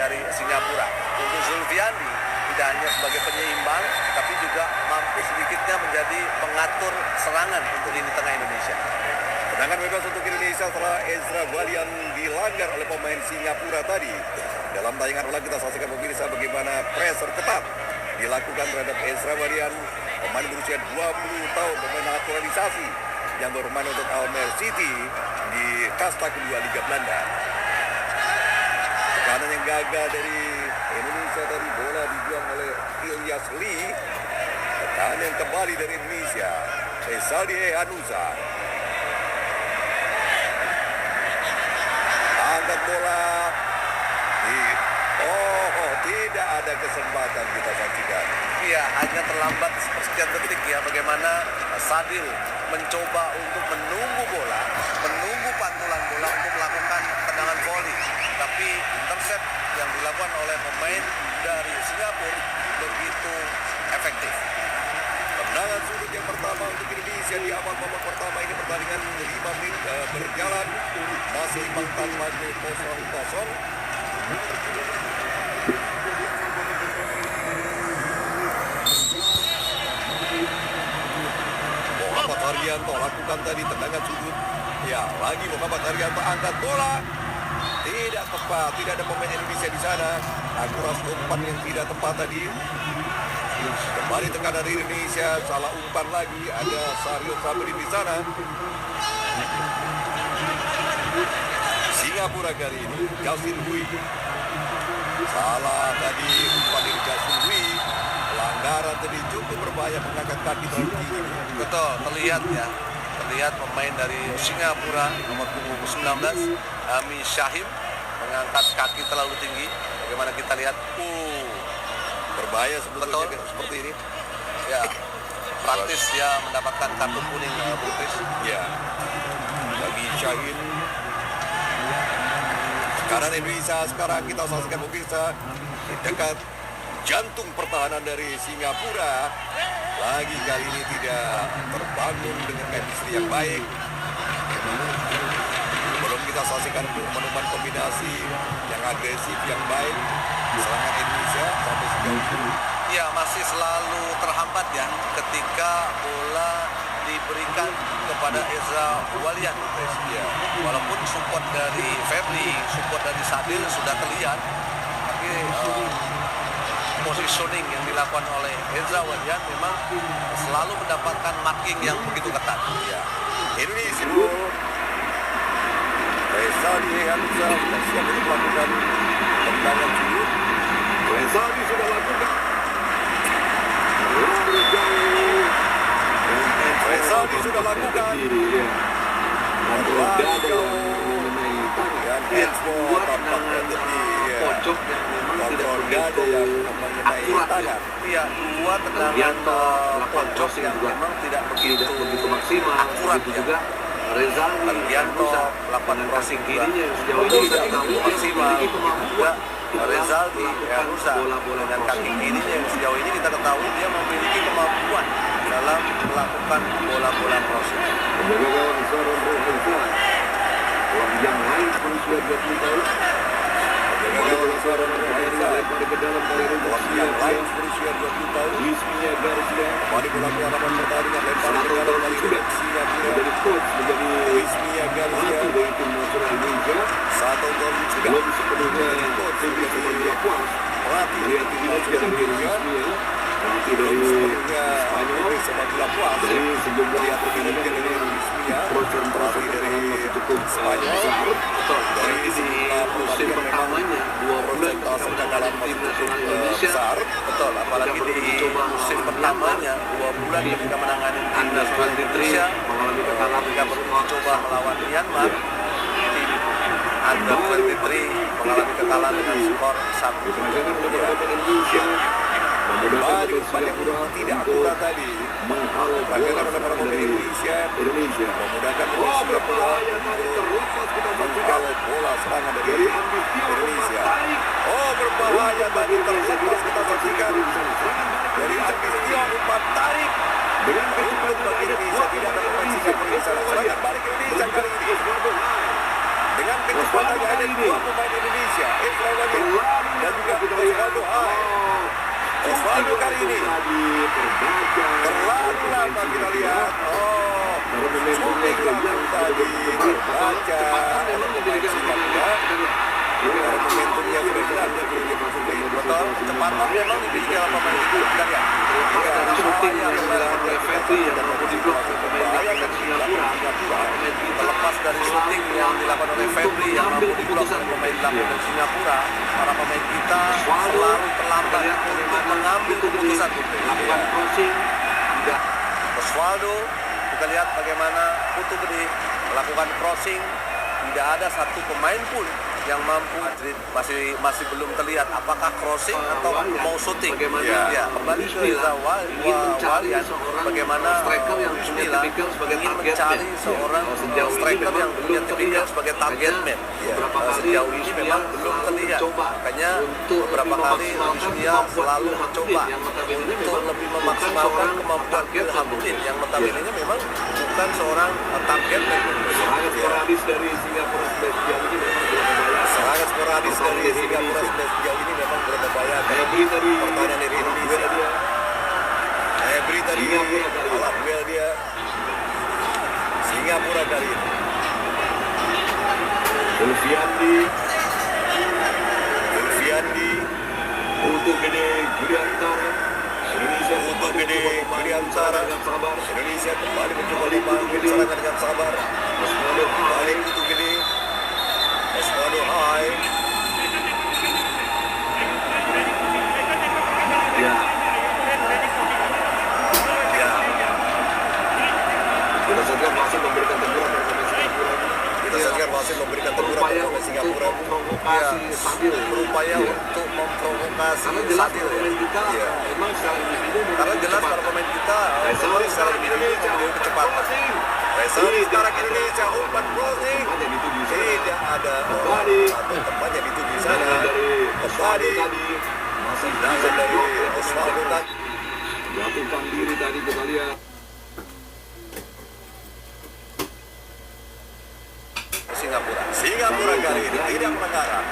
dari Singapura. Untuk Zulfiandi tidak hanya sebagai penyeimbang, tapi juga mampu sedikitnya menjadi pengatur serangan untuk lini tengah Indonesia. Tendangan bebas untuk Indonesia setelah Ezra Walian dilanggar oleh pemain Singapura tadi. Dalam tayangan ulang kita saksikan pemirsa bagaimana pressure ketat dilakukan terhadap Ezra Walian, pemain berusia 20 tahun, pemain naturalisasi yang bermain untuk Almere City di kasta kedua Liga Belanda. Tekanan yang gagal dari Indonesia dari bola dibuang oleh Ilyas Lee. Tekanan yang kembali dari Indonesia, Rezaldi Hanusa. Angkat bola. Tidak ada kesempatan kita saksikan. Iya, hanya terlambat sepersekian detik ya. Bagaimana Sadil mencoba untuk menunggu bola, menunggu pantulan bola untuk melakukan tendangan volley. Tapi intercept yang dilakukan oleh pemain dari Singapura begitu efektif. Tendangan sudut yang pertama untuk Indonesia di awal babak pertama ini, pertandingan 5 menit berjalan, masih imbang tanpa gol 0-0. Muhammad Haryanto lakukan tadi tendangan sudut. Ya, lagi Muhammad Haryanto angkat bola. Tidak tepat, tidak ada pemain Indonesia di sana. Akurasi umpan yang tidak tepat tadi. Kembali tekanan dari Indonesia, salah umpan lagi. Ada Sario Sabri di sana. Singapura kali ini, Justin Hui. Salah tadi umpan dari Justin Hui. Pelanggaran tadi cukup berbahaya, mengangkat kaki terlalu tinggi. Betul, terlihat ya. Terlihat pemain dari Singapura nomor punggung 19 Ami Syahim mengangkat kaki terlalu tinggi. Bagaimana kita lihat, berbahaya sebetulnya seperti ini. Ya, praktis dia mendapatkan kartu kuning, Bung Kris. Ya, Ami Syahim. Sekarang Indonesia, sekarang kita saksikan pemirsa dekat jantung pertahanan dari Singapura. Lagi kali ini tidak terbangun dengan chemistry yang baik. Belum kita saksikan penemuan kombinasi yang agresif, yang baik serangan Indonesia sampai sejauh ini. Ya, masih selalu terhambat ya ketika bola diberikan kepada Ezra Walian. Ya. Walaupun support dari Febri, support dari Sadil sudah terlihat, tapi positioning yang dilakukan oleh Ezra Walian memang selalu mendapatkan marking yang begitu ketat. Ya. Indonesia Rezaldi Hanusa sudah siap untuk melakukan tendangan sudut. Rezaldi sudah lakukan. Rezaldi sudah lakukan. Dan Enspo tampaknya lebih pojok yang memang tidak begitu akurat. Iya, dua tendangan pojok yang memang tidak begitu maksimal. Akurat juga Rezaldi Haryanto melakukan crossing kirinya yang sejauh ini tidak tahu maksimal. Juga Rezaldi Hanusa dengan kaki kirinya yang sejauh ini kita ketahui dia memiliki kemampuan dalam melakukan bola-bola crossing. Penjaga gawang Zoran Rohensa yang lain berusia 20 tahun. Penjaga gawang Zoran Rohensa lempar ke dalam kali yang lain berusia 20 tahun. Luismia Garcia kembali bola keluar lawan pertandingan, lempar ke dalam kali Singapura. menjadi coach, menjadi Luismia Garcia dari tim nasional Indonesia. 1 tahun sudah Belum sepenuhnya tim sepenuhnya puas. pelatih Melihat tim kinerja nasional dari Indonesia. Luismia, pelatih dari Sepenuhnya Spanyol, sepak bola puas dari sejumlah melihat kinerja dari Luismia, pelatih dari cukup Spanyol. dari di musim pertamanya 2 bulan persentase dalam tim nasional Indonesia besar. Betul, apalagi di musim pertamanya 2 bulan ketika menangani tim nasional Indonesia mengalami kekalahan ketika mencoba melawan Myanmar, tim Under 23 mengalami kekalahan dengan skor 1-2. diperdagangkan oleh beberapa Indonesia Kembali pada tidak akurat tadi, menghalau pergerakan oleh para pemain Indonesia memudahkan Singapura menghalau bola serangan dari Indonesia. Oh, berbahaya tadi terlepas, kita saksikan dari Agustino, umpan tarik dengan kecepatan bagi Indonesia. Tidak ada pemain Singapura di sana. Serangan balik Indonesia kali ini dengan kecepatannya ada 2 pemain Indonesia. Ezra Walian dan juga Osvaldo Hai. Osvaldo kali ini terlalu lama kita lihat. Shooting langsung tadi dibaca oleh pemain Singapura. Momentumnya sudah jelas. Betul, kecepatan memang dimiliki oleh pemain itu kan ya. Dari shooting yang dilakukan oleh Febri yang mampu diblok pemain belakang Singapura. Terlepas dari shooting yang dilakukan oleh Febri yang mampu diblok oleh pemain belakang Singapura, para pemain kita selalu terlambat untuk mengambil keputusan. Lakukan crossing, tidak. Osvaldo, kita lihat bagaimana Putu Gede melakukan crossing, tidak ada satu pemain pun yang mampu. Madrid masih belum terlihat apakah crossing atau mau shooting. Ya, kembali ke Walian, bagaimana striker yang punya tipikal sebagai ingin target mencari man. seorang Sejauh ini striker memang yang punya belum tipikal terlihat. sebagai target man. Beberapa kali Sejauh ini Luis memang Milla belum selalu terlihat. mencoba Makanya untuk beberapa lebih kali memaksimalkan dia kemampuan selalu Ilham mencoba Udin yang notabene untuk memang lebih bukan memaksimalkan seorang kemampuan target Ilham man. Udin yang notabene memang bukan seorang target man. Serangan sporadis dari Singapura sejauh ini memang belum membayar. Serangan sporadis dari Singapura sudah sejauh ini memang belum membayangkan. Febri tadi Pertanyaan dari Indonesia. Febri tadi alat duel dia. Singapura kali ini. Zulfiandi untuk gede Juliantara. Indonesia untuk gede Juliantara. Indonesia kembali mencoba membangun serangan dengan sabar. Balik untuk gede. Osvaldo Hai. Ya, Ya, kita saja masih memberikan teguran kepada pemain Singapura. kita saksikan wasit memberikan teguran Berupaya kepada untuk Singapura. memprovokasi Sadil. Berupaya Iya. untuk memprovokasi Karena jelas Sadil. pemain kita Iya. memang secara individu Karena jelas para pemain kita memang secara individu memiliki kecepatan. Faisal sekarang Indonesia umpan crossing. Tempatnya dituju di sana. Tidak ada Kembali. atau tempatnya dituju di sana. Serangan dari Osvaldo Kembali. tadi masih bisa Tendangan dari diblok oleh pemain Osvaldo Singapura. tadi. Jatuhkan diri tadi kita lihat. Singapura kali ini tidak mengarah.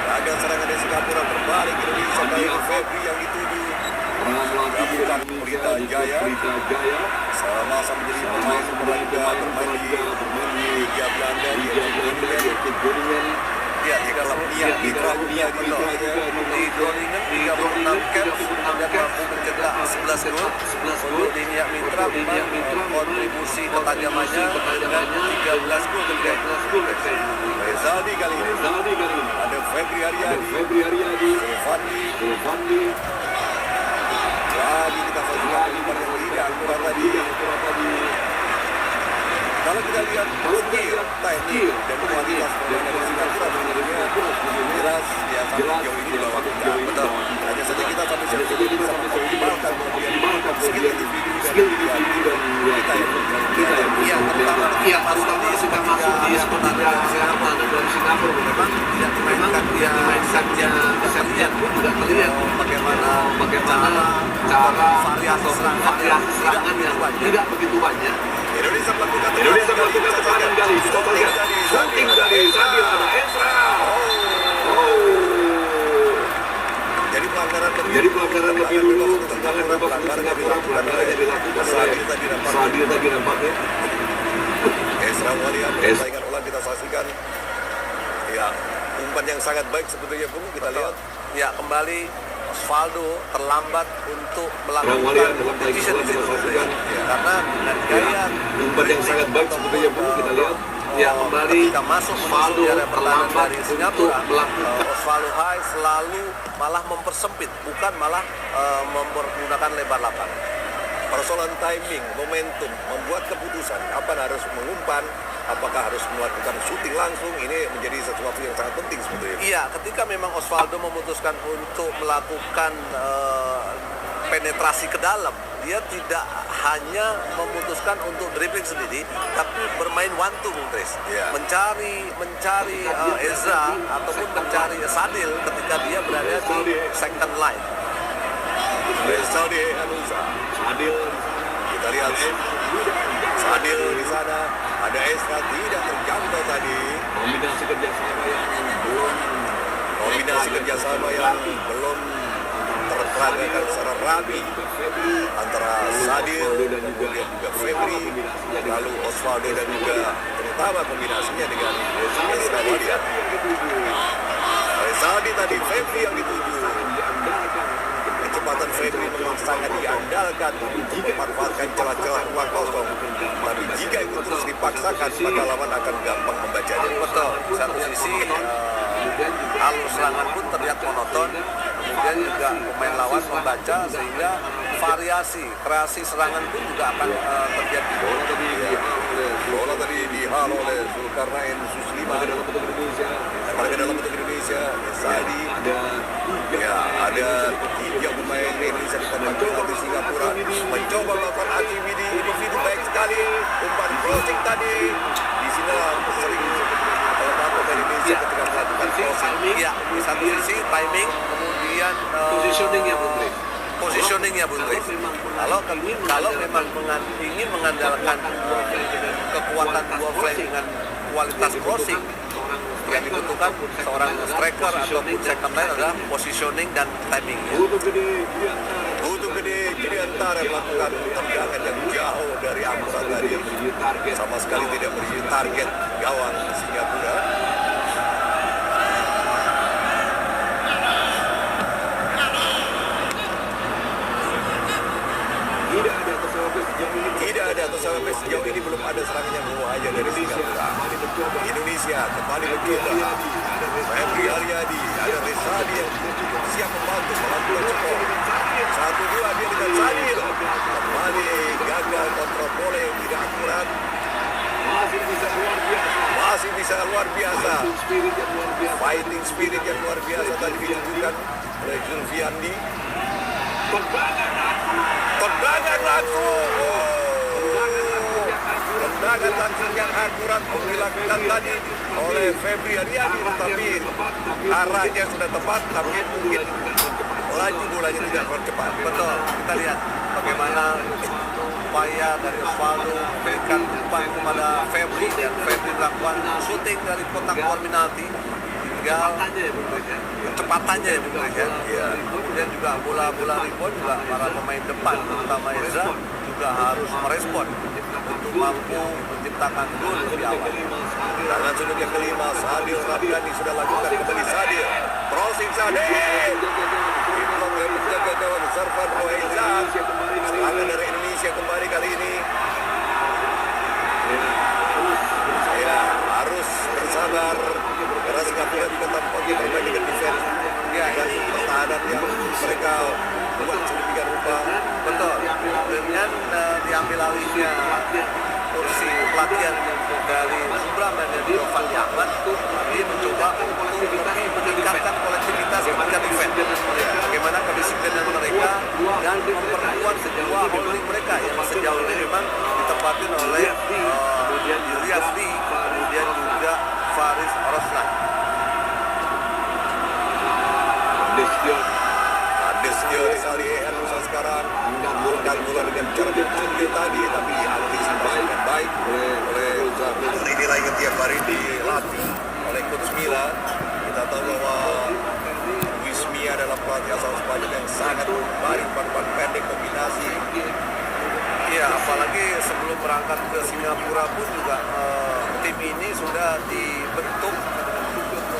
Gagal serangan dari Singapura berbalik Indonesia kali ini Febri yang dituju. Pelatih Gabungan Indonesia Pelita Yusuf Jaya. Pelita Jaya Sama-sama menjadi pemain Belanda bermain di Liga Belanda di Groningen. Ya, jika Niat Mitra juga di di Groningen 36 caps dan mampu mencetak 11 gol. Untuk di Niat Mitra memang kontribusi ketajamannya dengan 13 gol ketika Rezaldi kali ini. Ada Febri Haryadi, Silvandi. Lagi kita saksikan umpan yang tidak akurat tadi. Kalau kita lihat skill, teknik dan kualitas permainan dari Singapura sebenarnya jelas ya sampai jauh ini di bawah kita. Betul. Hanya saja kita sampai jauh ini bisa mengoptimalkan skill individu dan kita yang Iya, terutama sudah masuk di pertandingan kesehatan dari Singapura memang tidak dimainkan dia kesehatan pun juga terlihat bagaimana cara variasi serangan yang tidak begitu banyak. Indonesia melakukan serangan kali kita lihat shooting dari Sadil ada Ezra. Jadi pelanggaran lebih dulu tendangan bebas untuk Singapura pelanggarannya dilakukan oleh Sadil tadi nampaknya. Ezra Walian persaingan ulang kita saksikan. Ya, umpan yang sangat baik sebetulnya pun kita lihat. Ya, kembali Osvaldo terlambat untuk Walian melakukan dalam decision pertandingan kita saksikan. karena dengan gaya Umpan yang sangat baik sebetulnya pun kita lihat. Ya, kembali ketika masuk Osvaldo menuju area pertahanan terlambat dari untuk Singapura, melakukan Osvaldo Hai selalu malah mempersempit, bukan malah mempergunakan lebar lapangan. Persoalan timing, momentum, membuat keputusan kapan harus mengumpan, apakah harus melakukan syuting langsung, ini menjadi sesuatu yang sangat penting sebetulnya. Iya, ketika memang Osvaldo memutuskan untuk melakukan penetrasi ke dalam, dia tidak hanya memutuskan untuk dribbling sendiri, tapi bermain one two, Bung Tris. Iya. Mencari Ezra ataupun mencari Sadil ketika dia berada di second line. Sadil, kita lihat Sadil di sana, ada Ezra tidak terjangkau tadi. kombinasi kerjasama yang belum kondisi kerjasama yang belum terperagakan secara rapi antara Sadil kemudian juga Febri, lalu Osvaldo dan juga terutama kombinasinya dengan Ezra Walian. Rezadi tadi Febri yang dituju. Kecepatan Febri memang sangat diandalkan untuk memanfaatkan celah-celah ruang kosong. Tapi jika itu terus dipaksakan, maka lawan akan gampang membacanya. Betul, di satu sisi alur serangan pun terlihat monoton, kemudian juga pemain lawan membaca sehingga variasi kreasi serangan pun juga akan terjadi. Bola tadi dihalau oleh Zulkarnain Susliman. Mereka dalam bentuk Indonesia, Sadi. Ya, ada 3 pemain Indonesia di tempat di Singapura mencoba melakukan aktiviti individu baik sekali. Umpan crossing tadi di sini sering kelemahan pemain Indonesia ketika melakukan crossing. Ya, di satu sisi timing, kemudian positioningnya Bung Chris. Kalau memang ingin mengandalkan kekuatan dua flank dengan kualitas crossing, yang dibutuhkan seorang striker ataupun second line adalah positioning dan timingnya. Butuh gede Giriantara melakukan tendangan yang jauh dari akurat tadi, sama sekali tidak beri target gawang Singapura. Tidak ada atau sampai sejauh ini belum ada serangan yang berbahaya dari Singapura. Indonesia kembali mencoba. Febri Aryadi, ada Rezadi yang siap membantu melakukan cepat. 1-2 dia dengan Sadil. Kembali gagal kontrol bola yang tidak akurat. Masih bisa luar biasa. Fighting spirit yang luar biasa tadi ditunjukkan oleh Julfiandi. Tendangan langsung. Tendangan langsung yang akurat dilakukan tadi oleh Febri Aryadi, tapi arahnya sudah tepat, tapi mungkin laju bolanya tidak cepat. Betul, kita lihat bagaimana upaya dari Osvaldo memberikan umpan kepada Febri dan Febri melakukan shooting dari kotak luar penalti. Tinggal kecepatannya ya Bung ya. Kemudian juga bola-bola rebound juga para pemain depan terutama Ezra juga harus merespon untuk mampu menciptakan gol lebih awal. Tangan sudut yang kelima, Sadil Ramadhani sudah lakukan kembali Sadil. Crossing Sadil. Diblok oleh penjaga gawang Zarfan Rohaizan. Serangan dari Indonesia kembali kali ini. Ya, harus bersabar. Karena Singapura juga tampaknya bermain dengan defense. Dan pertahanan yang mereka buat sedemikian rupa. Betul, dengan diambil alihnya kursi pelatihan dari Subram dan dari Fandi Ahmad, dia mencoba untuk lebih meningkatkan kolektivitas ketika defense. Bagaimana kedisiplinan mereka dan memperkuat sebuah holding mereka yang sejauh ini memang ditempatin oleh Riyazdi, kemudian juga Faris Roslan. Adesio Rizali Hanusa sekarang mengambilkan bola dengan cara tertinggi tadi, tapi diantisipasi dengan baik oleh inilah yang tiap hari dilatih oleh Coach Mila. Kita tahu bahwa Luis Mia adalah pelatih asal Spanyol yang sangat baik umpan pendek kombinasi. Iya, apalagi sebelum berangkat ke Singapura pun juga tim ini sudah dibentuk,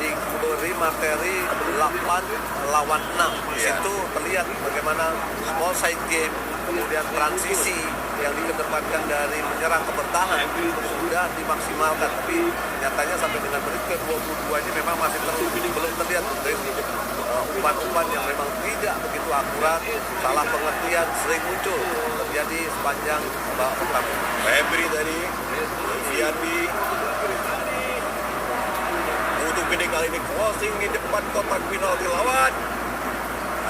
diberi materi 8 lawan 6. Di situ terlihat bagaimana small side game, kemudian transisi yang dikedepankan dari menyerang ke bertahan sudah dimaksimalkan. Tapi nyatanya sampai dengan menit ke-22 ini memang masih belum terlihat umpan-umpan yang memang tidak begitu akurat, salah pengertian sering muncul terjadi sepanjang babak pertama. Febri tadi, Viandi, butuh gede kali ini crossing di depan kotak penalti lawan.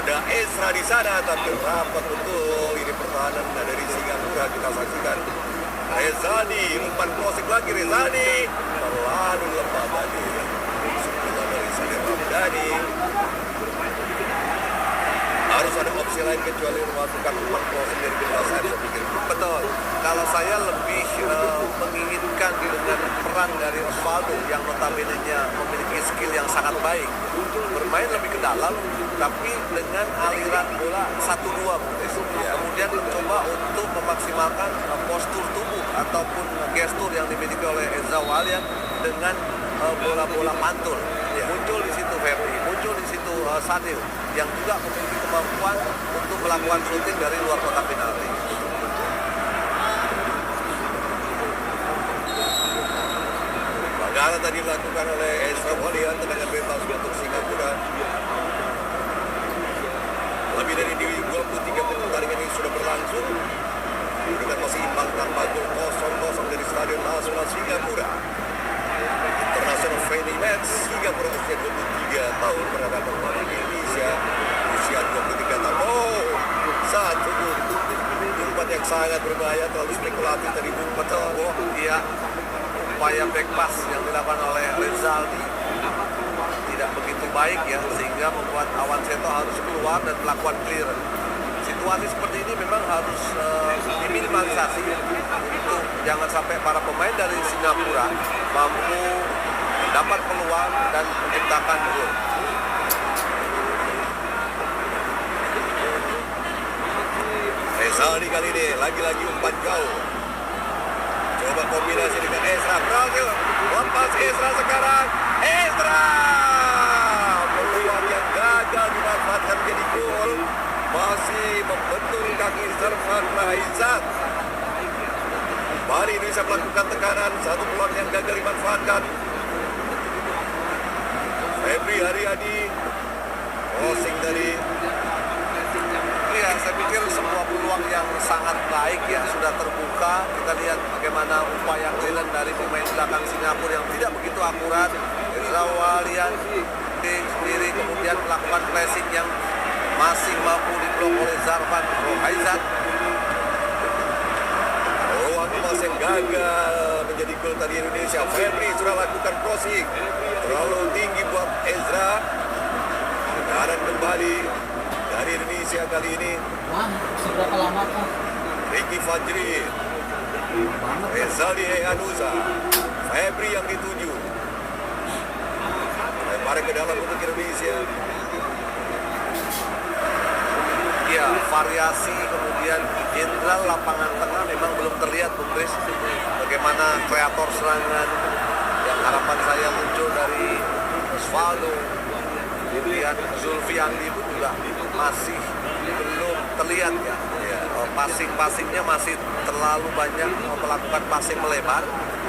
Ada Ezra di sana, tapi rapat betul ini pertahanan dari Singapura. Kita saksikan Rezadi, umpan crossing lagi Rezadi, terlalu lemah tadi. Sebuah dari Sadil Ramadhani. Harus ada opsi opsi lain kecuali memasukkan umpan crossing dari bin Hasan, saya pikir. Betul. Kalau saya lebih menginginkan dengan peran dari Osvaldo yang notabene-nya memiliki skill yang sangat baik, bermain lebih ke dalam, tapi dengan aliran bola 1-2, kemudian mencoba untuk memaksimalkan postur tubuh ataupun gestur yang dimiliki oleh Ezra Walian dengan bola-bola mantul. Muncul di situ Febri, muncul di situ Sadil yang juga memiliki kemampuan untuk melakukan shooting dari luar kotak penalti. Pelanggaran tadi dilakukan oleh Ezra Walian, tendangan bebas untuk Singapura. Lebih dari 23 menit pertandingan ini sudah berlangsung. Kedudukan masih imbang tanpa gol 0-0 dari Stadion Nasional Singapura. International Friendly Match, Singapura usia 23 tahun berhadapan melawan Indonesia usia 23 tahun. Oh, satu umpan yang sangat berbahaya, terlalu spekulatif tadi umpan. Iya, upaya back pass yang dilakukan oleh Rizaldi tidak begitu baik ya, sehingga membuat Awan Seto harus keluar dan melakukan clearance. Situasi seperti ini memang harus diminimalisasi untuk jangan sampai para pemain dari Singapura mampu dapat peluang dan menciptakan gol. Rizaldi kali ini lagi-lagi umpan jauh. Coba kombinasi dengan Ezra, berhasil. Lepas Ezra sekarang. Ezra! Peluang yang gagal dimanfaatkan menjadi gol. Masih membentur kaki Servan Raizat. Kembali Indonesia melakukan tekanan. Satu peluang yang gagal dimanfaatkan. Febri Haryadi. Crossing dari Ya, saya pikir sebuah peluang yang sangat baik ya, sudah terbuka. Kita lihat bagaimana upaya clearance dari pemain belakang Singapura yang tidak begitu akurat. Ezra Walian sendiri kemudian melakukan pressing yang masih mampu diblok oleh Zarvan Rohaizat. peluang emas yang gagal menjadi gol tadi Indonesia. Febri sudah lakukan crossing. Terlalu tinggi buat Ezra. Tekanan kembali dari Indonesia kali ini. Wah, seberapa lama kah? Ricky Fajri, Rezaldi Ehanuza, Febri yang dituju. Lempar ke dalam untuk Indonesia. Ya, variasi kemudian jenderal lapangan tengah memang belum terlihat, Bung Chris. Bagaimana kreator serangan yang harapan saya muncul dari Osvaldo, kemudian Zulfiandi pun juga masih belum terlihat ya. Passing-passingnya masih terlalu banyak melakukan passing melebar,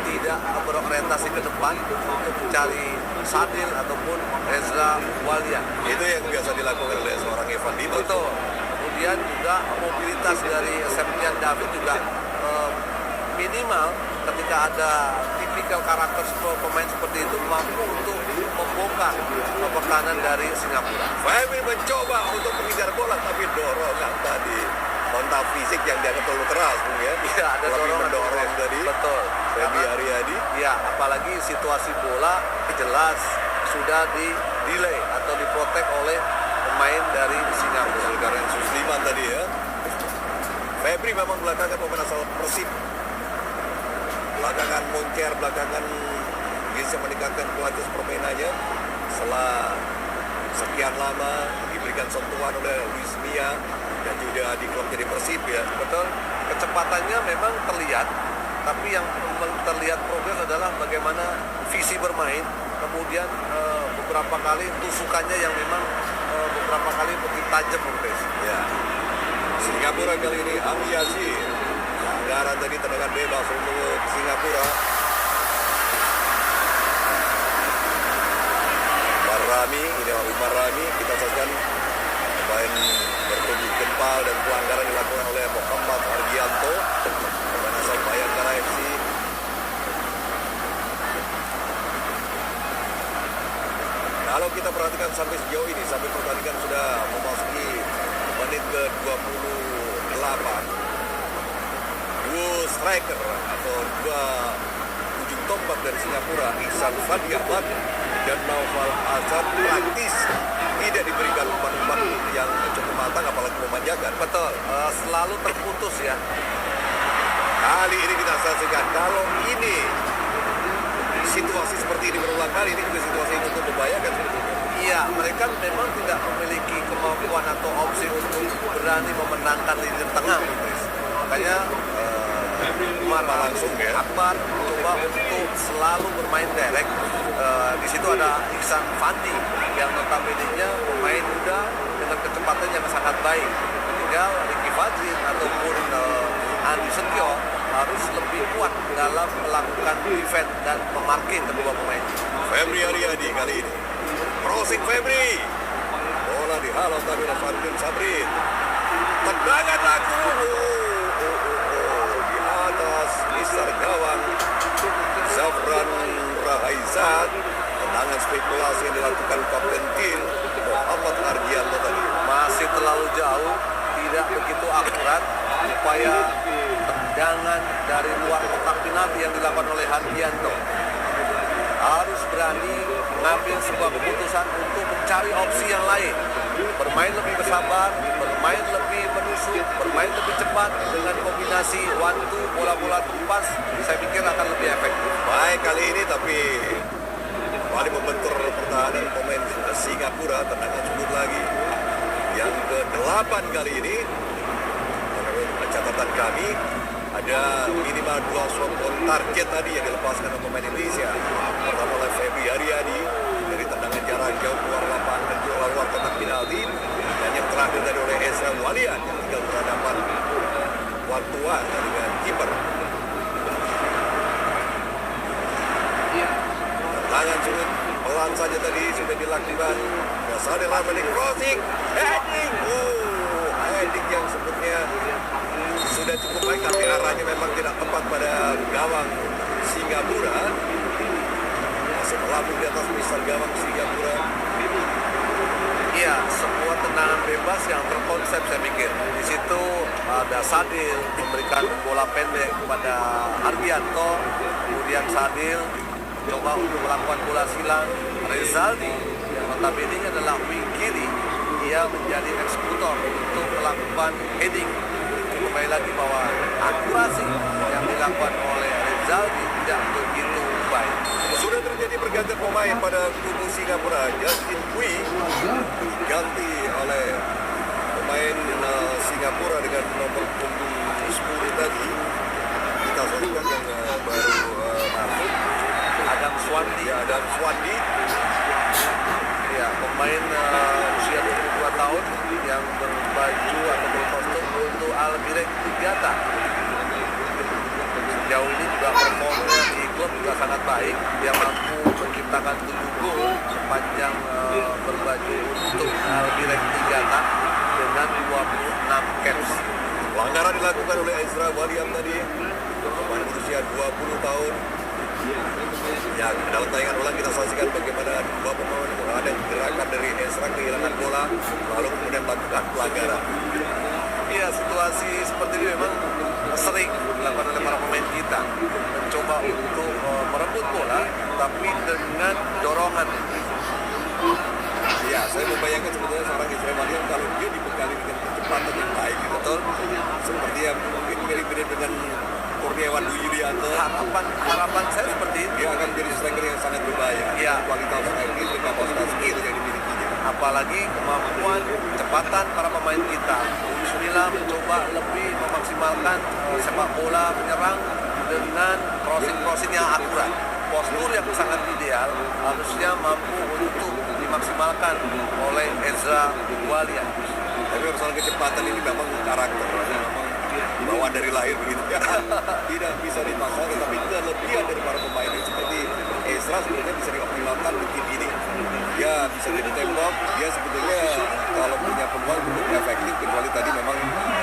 tidak berorientasi ke depan untuk mencari Sadil ataupun Ezra Walian. Itu yang biasa dilakukan oleh seorang Evan Dimas. Betul. Kemudian juga mobilitas dari Septian David juga minimal ketika ada tipikal karakter pemain seperti itu mampu untuk membongkar pertahanan dari Singapura. Febri mencoba untuk mengejar bola tapi dorongan tadi. Kontak fisik yang dianggap terlalu keras, Bung ya. Iya, ada Lebih dorongan mendorong tadi. Betul. Febri Haryadi. Ya, apalagi situasi bola jelas sudah di delay atau diprotek oleh pemain dari Singapura. Karena Susliman tadi ya. Febri memang belakangan pemain asal Persib. Belakangan moncer, belakangan bisa meningkatkan kualitas permainannya. Setelah sekian lama diberikan sentuhan oleh Luis Mia dan juga di klub jadi Persib ya. Betul. Kecepatannya memang terlihat, tapi yang terlihat progres adalah bagaimana visi bermain. Kemudian beberapa kali tusukannya yang memang beberapa kali lebih tajam, Bung. Ya. Singapura kali ini Ami Yasir. Pelanggaran tadi tendangan bebas untuk Singapura. Umar Rami, ini Umar Rami, kita saksikan pemain bertubuh gempal dan pelanggaran dilakukan oleh Muhammad Argianto, pemain asal Bayangkara FC. Kalau kita perhatikan sampai sejauh ini, sampai pertandingan sudah memasuki menit ke-28, dua striker atau dua ujung tombak dari Singapura, Ihsan Fadiahman dan Naufal Azad praktis tidak diberikan umpan-umpan yang cukup matang apalagi memanjakan. Betul, selalu terputus ya. Kali ini kita saksikan kalau ini situasi seperti ini berulang kali, ini juga situasi yang cukup membahayakan sebetulnya. Iya, mereka memang tidak memiliki kemampuan atau opsi untuk berani memenangkan lini tengah, Chris. Makanya Umar langsung ya. Akbar coba untuk selalu bermain direct. Di situ ada Iksan Fandi yang notabene-nya pemain muda dengan kecepatan yang sangat baik. Tinggal Ricky Fajrin ataupun Andi Setio harus lebih kuat dalam melakukan defense dan memarking kedua pemain. Febri Haryadi kali ini. Crossing Febri. Bola dihalau tadi oleh Fadil Sabrin. Tendangan laku. Di atas Isar gawang Zafran Rahaizat. Tendangan spekulasi yang dilakukan Kapten Tim Muhammad Ardianto tadi. Masih terlalu jauh, tidak begitu akurat. Upaya tendangan dari luar kotak penalti yang dilakukan oleh Hardianto. Harus berani mengambil sebuah keputusan untuk mencari opsi yang lain. Bermain lebih bersabar, bermain lebih menusuk, bermain lebih cepat dengan kombinasi one-two, bola-bola tumpas, saya pikir akan lebih efektif. Baik kali ini tapi kembali membentur pertahanan pemain Singapura. Tendangan sudut lagi yang ke-8 kali ini. Menurut catatan kami ada minimal 2 shot on target tadi yang dilepaskan oleh pemain Indonesia. Pertama oleh Febri Haryadi dari tendangan jarak jauh keluar lapangan dan keluar luar kotak penalti, dan yang terakhir tadi oleh Ezra Walian yang tinggal berhadapan one-to-one dengan kiper. Tendangan sudut pelan saja tadi sudah dilakukan. Sadil Ramani crossing, heading, heading yang sebetulnya sudah cukup baik tapi arahnya memang tidak tepat pada gawang Singapura. Masih melambung di atas misal gawang Singapura. Iya, sebuah tendangan bebas yang terkonsep saya pikir. Di situ ada Sadil memberikan bola pendek kepada Ardianto, kemudian Sadil coba untuk melakukan bola silang. Rezaldi yang notabene adalah wing kiri, dia menjadi eksekutor untuk melakukan heading. Kembali lagi bahwa akurasi yang dilakukan oleh Rezaldi tidak begitu baik. Sudah terjadi pergantian pemain pada kubu Singapura. Justin Kui diganti oleh pemain Singapura dengan nomor punggung 10 tadi. Kita saksikan yang baru masuk. Adam Swandi. Ya, Adam Swandi. Ya, pemain usia 22 tahun yang berbaju atau berkostum untuk Al-Birek Niigata. Sejauh ini juga performanya di klub juga sangat baik. Dia mampu menciptakan 7 gol sepanjang berbaju untuk Al-Birek Niigata dengan 26 caps. Pelanggaran dilakukan oleh Ezra Walian tadi. Pemain berusia 20 tahun. Ya, dalam tayangan ulang kita saksikan bagaimana dua pemain ada gerakan dari Ezra kehilangan bola lalu kemudian melakukan pelanggaran. Iya, situasi seperti ini memang sering dilakukan oleh para pemain kita, mencoba untuk merebut bola tapi dengan dorongan. Ya, saya membayangkan sebetulnya seorang Ezra Walian kalau dia dibekali dengan kecepatan yang baik, betul, seperti yang mungkin mirip-mirip dengan Kurniawan Dwi Yulianto. Harapan saya seperti itu. Dia akan menjadi striker yang sangat berbahaya. Iya. Kualitas skill dan kapasitas skill yang dimilikinya. Apalagi kemampuan kecepatan para pemain kita. Bismillah mencoba lebih memaksimalkan sepak bola menyerang dengan crossing yang akurat. Postur yang sangat ideal harusnya mampu untuk dimaksimalkan oleh Ezra Walian. Tapi soal kecepatan ini memang karakter, memang bawaan dari lahir begitu ya. Tidak bisa dipaksa, tetapi kelebihan dari para pemain ini seperti Ezra sebetulnya bisa dioptimalkan di tim ini. Dia bisa jadi tembok, dia sebetulnya kalau punya peluang cukup efektif, kecuali tadi memang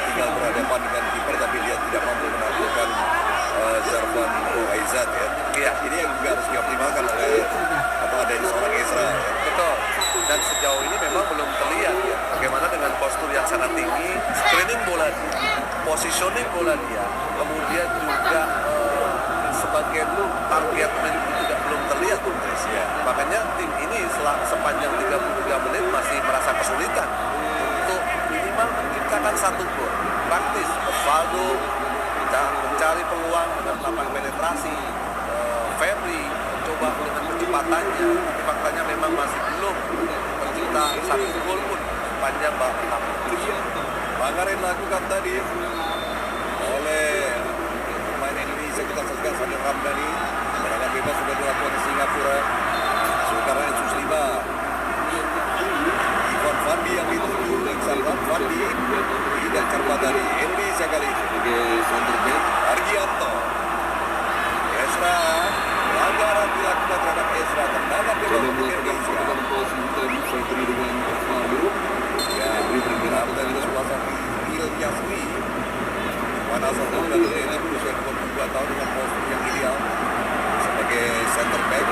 tinggal berhadapan dengan kiper tapi dia tidak mampu menaklukkan Zarfan Rohaizat ya. Iya. Ini yang juga harus dioptimalkan oleh ada seorang Ezra. Ya. Betul. Dan sejauh ini memang belum terlihat ya bagaimana dengan postur yang sangat tinggi, screening bola dia, positioning bola dia, kemudian juga sebagai target men juga belum terlihat ya. Makanya tim ini sepanjang 33 menit masih merasa kesulitan untuk satu gol. Praktis, Osvaldo mencari peluang dengan melakukan penetrasi. Febri mencoba dengan kecepatannya, tapi faktanya memang masih belum mencipta satu gol pun sepanjang babak 60. Pelanggaran dilakukan tadi oleh pemain Indonesia. Kita saksikan Sadil Ramdhani. Serangan bebas sudah dilakukan di Singapura. Sulkarnain Suslima. Ivan Fandi yang dituju. Iksan Fandi tidak cermat tadi. Indonesia kali ini. Argianto. Ezra. Pelanggaran dilakukan terhadap Ezra. Tendangan bebas untuk Indonesia. Ya, bergerak dari sebelah samping Il Yasmi. Pada saat itu dan Lena berusia 22 tahun dengan posisi yang ideal sebagai center back.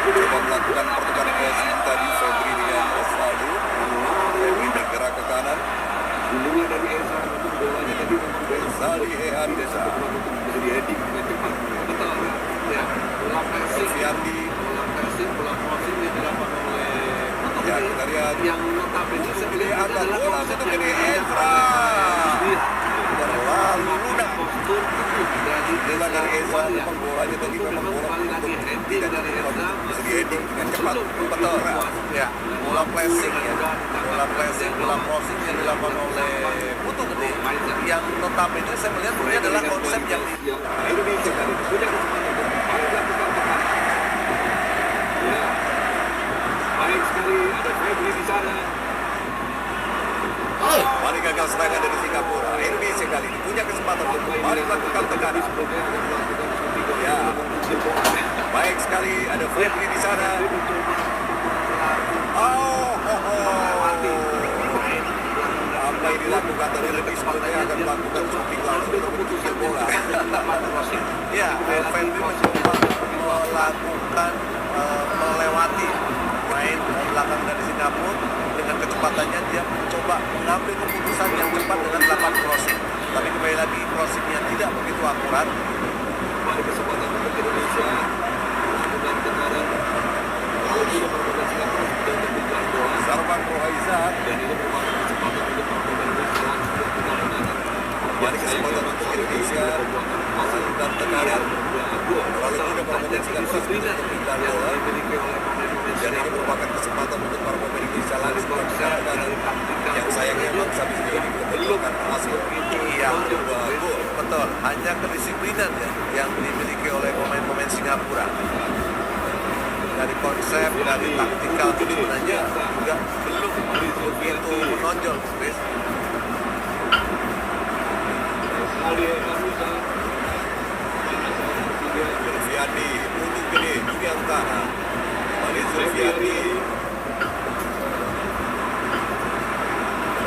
Coba melakukan pertukaran posisi tadi Febri dengan Osvaldo. Febri bergerak ke kanan. Zali Hehan Desa. Sofiandi. Ya, kita lihat yang notabene ini angkat bola satu kali Ezra terlalu lunak postur dari bola dari Ezra. Memang bolanya tadi memang bola tidak bisa di-heading dengan cepat. Betul, ya. Bola pressing ya, bola pressing, bola crossing yang dilakukan oleh Putu Gede yang notabene saya melihat ini adalah konsep yang Indonesia tadi punya kesempatan untuk melakukan tekanan. Ya, baik sekali ada Febri di sana. Kembali gagal serangan dari Singapura. Indonesia kali ini punya kesempatan untuk kembali melakukan tekanan. Ya, baik sekali ada Febri di sana. Apa yang dilakukan tadi lebih sebetulnya akan melakukan shooting langsung untuk menuju bola. ya, Febri mencoba melakukan melewati main belakang dari Singapura dengan kecepatannya dia mencoba mengambil keputusan yang cepat dengan 8 crossing. Tapi kembali lagi crossingnya tidak begitu akurat. Kembali kesempatan untuk Indonesia dengan tekanan. Lalu dia merupakan Singapura sudah tertinggal bola. Sarban Rohaizat Dan ini merupakan kesempatan untuk pemain Indonesia langsung melakukan tekanan. kembali kesempatan untuk Indonesia melakukan tekanan. Lalu tidak merupakan Singapura sudah tertinggal bola. dimiliki oleh pemain Indonesia. Dan ini merupakan kesempatan untuk para pemain Indonesia langsung melakukan tekanan. Yang sayangnya bangsa bisa ini belum berhasil. Iya, Dua gol. betul. Hanya kedisiplinan ya yang dimiliki oleh pemain-pemain Singapura. Dari konsep, dari taktikal sebenarnya juga belum begitu menonjol, Chris. Zulfiandi untuk gede Juliantara. Kembali Zulfiandi.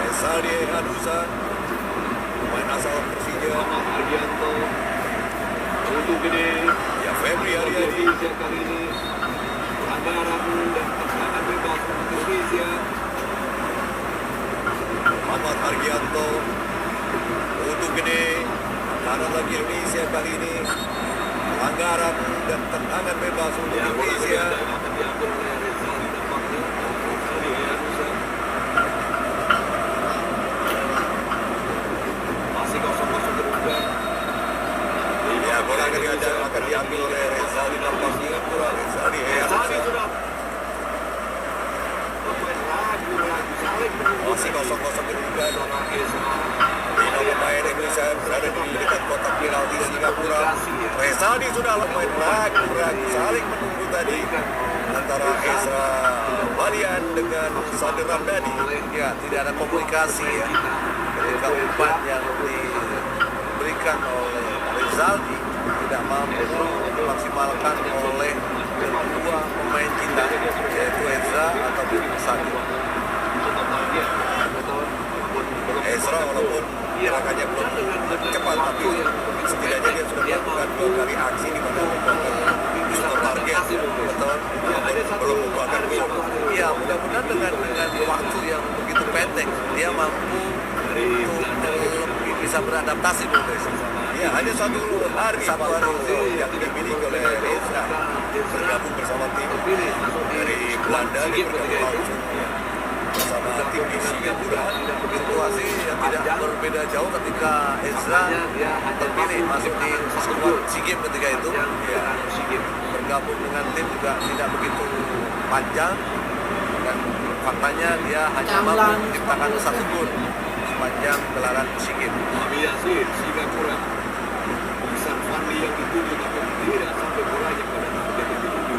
Resaldi Hanusa. Pemain asal Persija. Argianto untuk gede Ya Febri Haryadi. Indonesia kali ini pelanggaran dan tendangan bebas untuk Indonesia. Muhammad Argianto untuk gede kanan lagi Indonesia kali ini pelanggaran dan tendangan bebas untuk Indonesia. Akan diambil oleh Rezali nampaknya. Rezali Hanusa masih kosong-kosong kedudukan. Ya bola akan diambil oleh Rezali nampaknya Singapura. Rezali Rezali sudah ragu-ragu saling menunggu. masih kosong-kosong kedudukan. Ezra Lima pemain Indonesia berada di dekat kotak penalti Singapura. Rezali sudah main ragu-ragu saling menunggu tadi antara Ezra Walian dengan Sadil Ramdhani. Ya, tidak ada komunikasi ya. Ketika umpan yang diberikan oleh Rezaldi tidak mampu dimaksimalkan oleh kedua pemain kita, yaitu Ezra ataupun Sadil. Ezra walaupun gerakannya belum cepat tapi setidaknya dia sudah melakukan 2 kali aksi di mana membuat target. Betul. Belum membuahkan gol. Ya, mudah-mudahan dengan waktu yang begitu pendek dia mampu untuk bisa beradaptasi Bung. Ya hanya satu hari yang dimiliki oleh Ezra bergabung bersama tim dari Belanda tadi berlangsung bersama tim di Singapura. Situasi yang tidak berbeda jauh ketika Ezra terpilih masuk di skuad SEA Games ketika itu. Ya, Bergabung dengan tim juga tidak begitu panjang, dan faktanya dia hanya mampu menciptakan 1 gol sepanjang gelaran SEA Games. Abi Yazid, Singapura. Ihsan Fandi yang dituju tapi tidak sampai bolanya pada target yang dituju.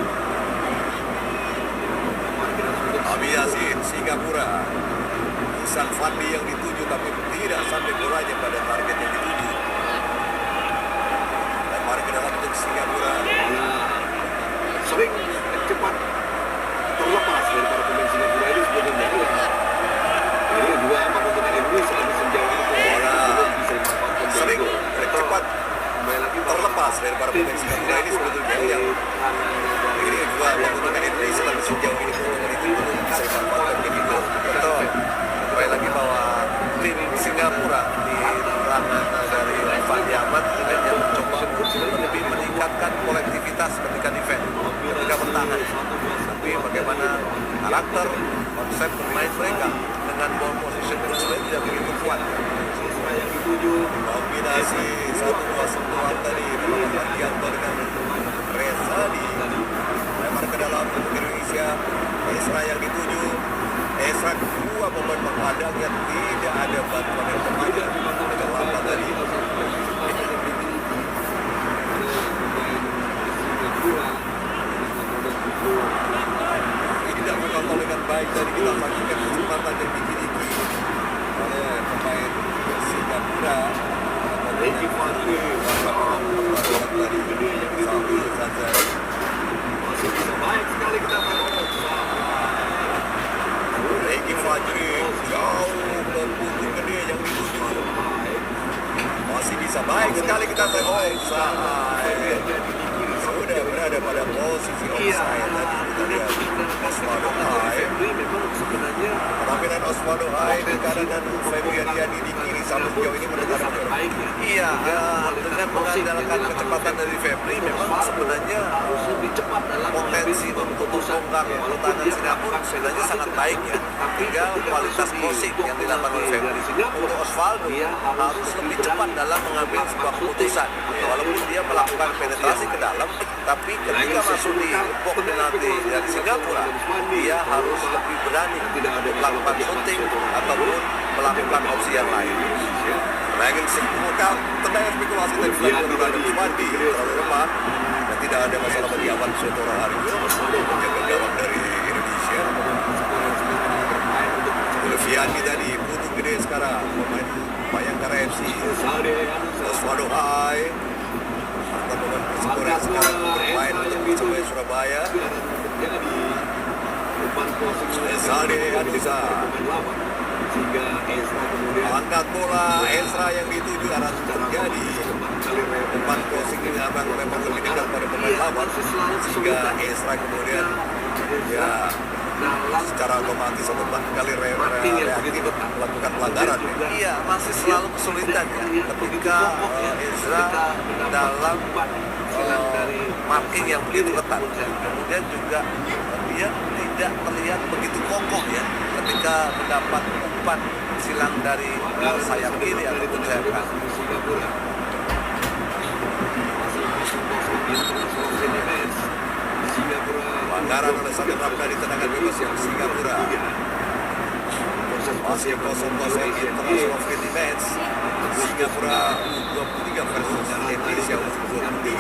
Abi Yazid, Singapura. Ihsan Fandi yang dituju tapi tidak sampai bolanya pada target yang dituju. Lempar ke dalam untuk Singapura. Sering cepat terlepas dari para pemain Singapura ini sebenarnya. Ini juga apapun dengan Indonesia tapi sejauh ini belum bisa dimanfaatkan. Sering cepat terlepas dari para pemain Singapura ini sebetulnya yang ini juga menggunakan Indonesia tapi sejauh ini keuntungan itu belum bisa dimanfaatkan begitu. Betul. Kembali lagi bahwa tim Singapura di tangan dari Fandi Ahmad yang mencoba lebih meningkatkan kolektivitas ketika defense, ketika bertahan. Tapi bagaimana karakter, konsep bermain mereka dengan ball position yang tidak begitu kuat. Yang dituju Kombinasi 1-2 sentuhan tadi melakukan Mardianto dengan Rezadi. Lempar ke dalam untuk Indonesia. Ezra yang dituju. Ezra kedua pemain menghadangnya tidak ada bantuan yang terlalu dengan lambat tadi. Tidak mengontrol dengan baik tadi kita saksikan kesempatan yang dikiriki oleh pemain Singapura. Ricky Fadli Tadi satu saja. masih bisa baik sekali kita Ricky Fadli jauh ke punggung gede yang dituju. Masih bisa baik sekali kita offside. Sudah berada pada posisi offside tadi kita lihat Osvaldo Hai. memang sebenarnya Penampilan Osvaldo Hai di kanan dan Febrian Yadi di kiri sama sejauh ini menegakkan baik ya. Iya, dengan mengandalkan kecepatan dari Febri memang sebenarnya Harus lebih cepat dalam potensi untuk membongkar pertahanan Singapura sebenarnya sangat baik ya. Tinggal kualitas crossing yang dilakukan oleh Febri. Untuk Osvaldo harus lebih cepat dalam mengambil sebuah keputusan. Walaupun dia melakukan penetrasi ke dalam, tapi ketika masuk di box penalti dari Singapura, dia harus lebih berani melakukan shooting ataupun melakukan opsi yang lain. Lagi sebuah tendangan spekulasi tadi dilakukan oleh Fandi terlalu lemah dan tidak ada masalah bagi Awan Sotora Harjo menjaga gawang dari Indonesia. Leviani tadi butuh gede sekarang pemain Bayangkara FC. Osvaldo Hai atau pemain Persipura sekarang bermain untuk Persebaya Surabaya. Zade Anissa Sehingga Ezra kemudian angkat bola. Ezra yang dituju arah terjadi umpan crossing ini abang memang lebih dekat pada pemain lawan sehingga Ezra kemudian ya secara otomatis atau kali reaktif melakukan pelanggaran. Iya, masih selalu kesulitan ya ketika Ezra dalam marking yang begitu ketat. Kemudian juga dia tidak terlihat begitu kokoh ya ketika mendapat umpan silang dari sayap kiri ataupun sayap kanan. Pelanggaran oleh Samuel Ramdhani tendangan bebas yang Singapura. Masih kosong-kosong international free defense. Singapura U23 versus Indonesia U23.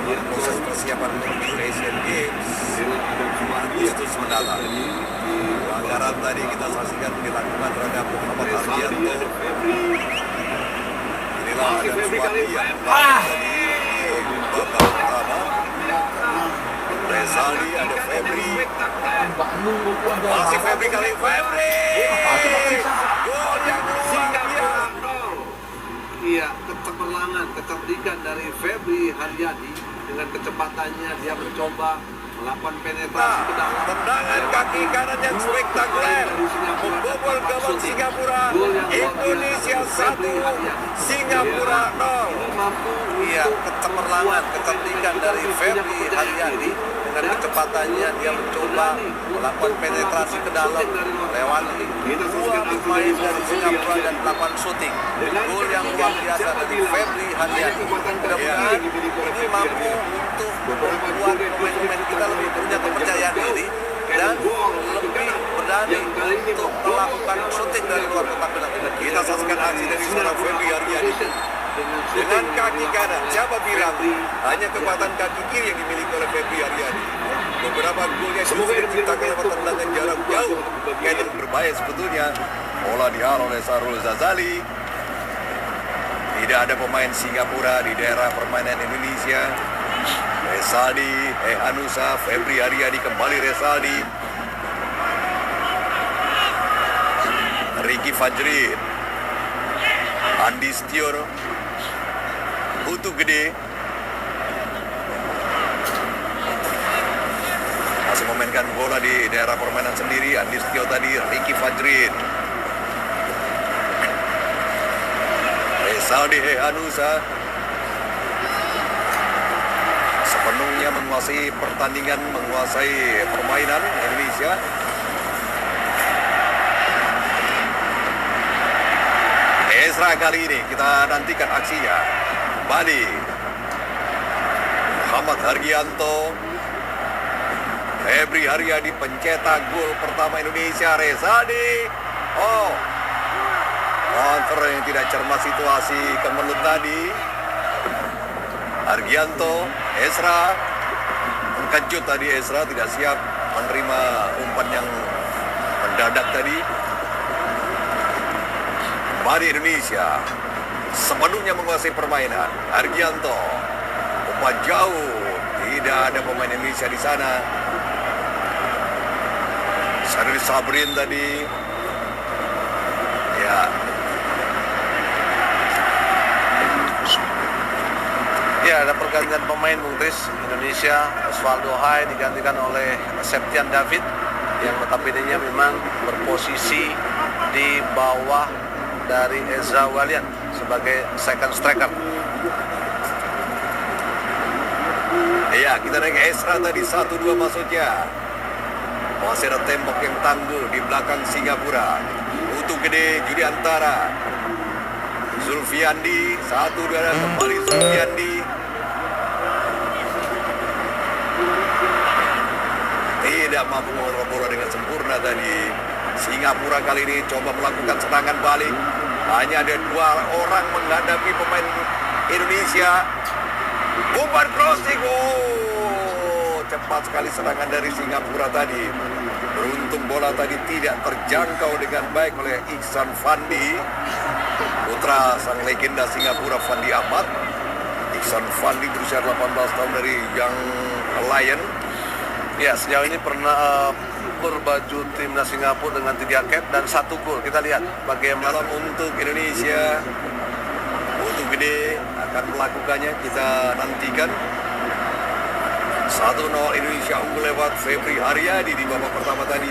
Proses persiapan menuju Asian Games Agustus mendatang. Pelanggaran tadi kita saksikan dilakukan terhadap Muhammad Ardianto. Inilah ada Suwandi yang babak pertama. Rezali ada Febri. Masih Febri kali Febri. Gol yang luar biasa. Iya, kecerdasan, kecerdikan dari Febri Haryadi dengan kecepatannya dia mencoba melakukan penetrasi Nah, ke dalam. tendangan kaki kanan yang spektakuler membobol gawang Singapura. Indonesia 1, Singapura 0. Mampu Iya, kecemerlangan, kecerdikan dari Febri Haryadi dengan kecepatannya dia mencoba melakukan penetrasi ke dalam lewati dua pemain dari Singapura dan melakukan shooting. Gol yang luar biasa dari Febri Haryadi. Mudah-mudahan ini mampu untuk membuat pemain-pemain kita lebih punya kepercayaan diri dan lebih berani untuk melakukan shooting dari luar kotak penalti. Kita saksikan aksi dari seorang Febri Haryadi. Dengan kaki kanan, siapa bilang hanya kekuatan kaki kiri yang dimiliki oleh Febri Haryadi. Beberapa golnya justru diciptakan lewat tendangan jarak jauh. Yang berbahaya sebetulnya. Bola dihalau oleh Sarul Zazali. Tidak ada pemain Singapura di daerah permainan Indonesia. Resaldi, Hanusa, Febri Haryadi kembali Resaldi. Ricky Fajrin, Andi Setior, Putu Gede masih memainkan bola di daerah permainan sendiri. Andi Setio tadi, Ricky Fajrin, Resaldi Hanusa sepenuhnya menguasai pertandingan, menguasai permainan Indonesia. Ezra kali ini kita nantikan aksinya. Bali, Muhammad Hargianto, Febri Haryadi pencetak gol pertama Indonesia. Rezadi, counter yang tidak cermat situasi kemelut tadi. Hargianto, Ezra terkejut tadi. Ezra tidak siap menerima umpan yang mendadak tadi. Kembali Indonesia sepenuhnya menguasai permainan. Hargianto, umpan jauh, tidak ada pemain Indonesia di sana. Saril Sabrin tadi, ya. Ya, ada pergantian pemain Bung Tris. Indonesia, Osvaldo Hai digantikan oleh Septian David yang notabene memang berposisi di bawah dari Ezra Walian sebagai second striker. Iya, kita naik Ezra tadi 1-2 maksudnya. Masih ada tembok yang tangguh di belakang Singapura. Putu Gede, Judiantara, Zulfiandi, 1-2 kembali Zulfiandi. Tidak mampu mengontrol bola dengan sempurna tadi. Singapura kali ini coba melakukan serangan balik. Hanya ada 2 orang menghadapi pemain Indonesia. Umpan crossing, cepat sekali serangan dari Singapura tadi. Beruntung bola tadi tidak terjangkau dengan baik oleh Iksan Fandi, putra sang legenda Singapura Fandi Ahmad. Iksan Fandi berusia 18 tahun dari Young Lion. Ya, sejauh ini pernah berbaju timnas Singapura dengan 3 cap dan 1 gol. Kita lihat bagaimana Dalam untuk Indonesia, Putu Gede akan melakukannya. Kita nantikan. 1-0 Indonesia unggul lewat Febri Haryadi di babak pertama tadi.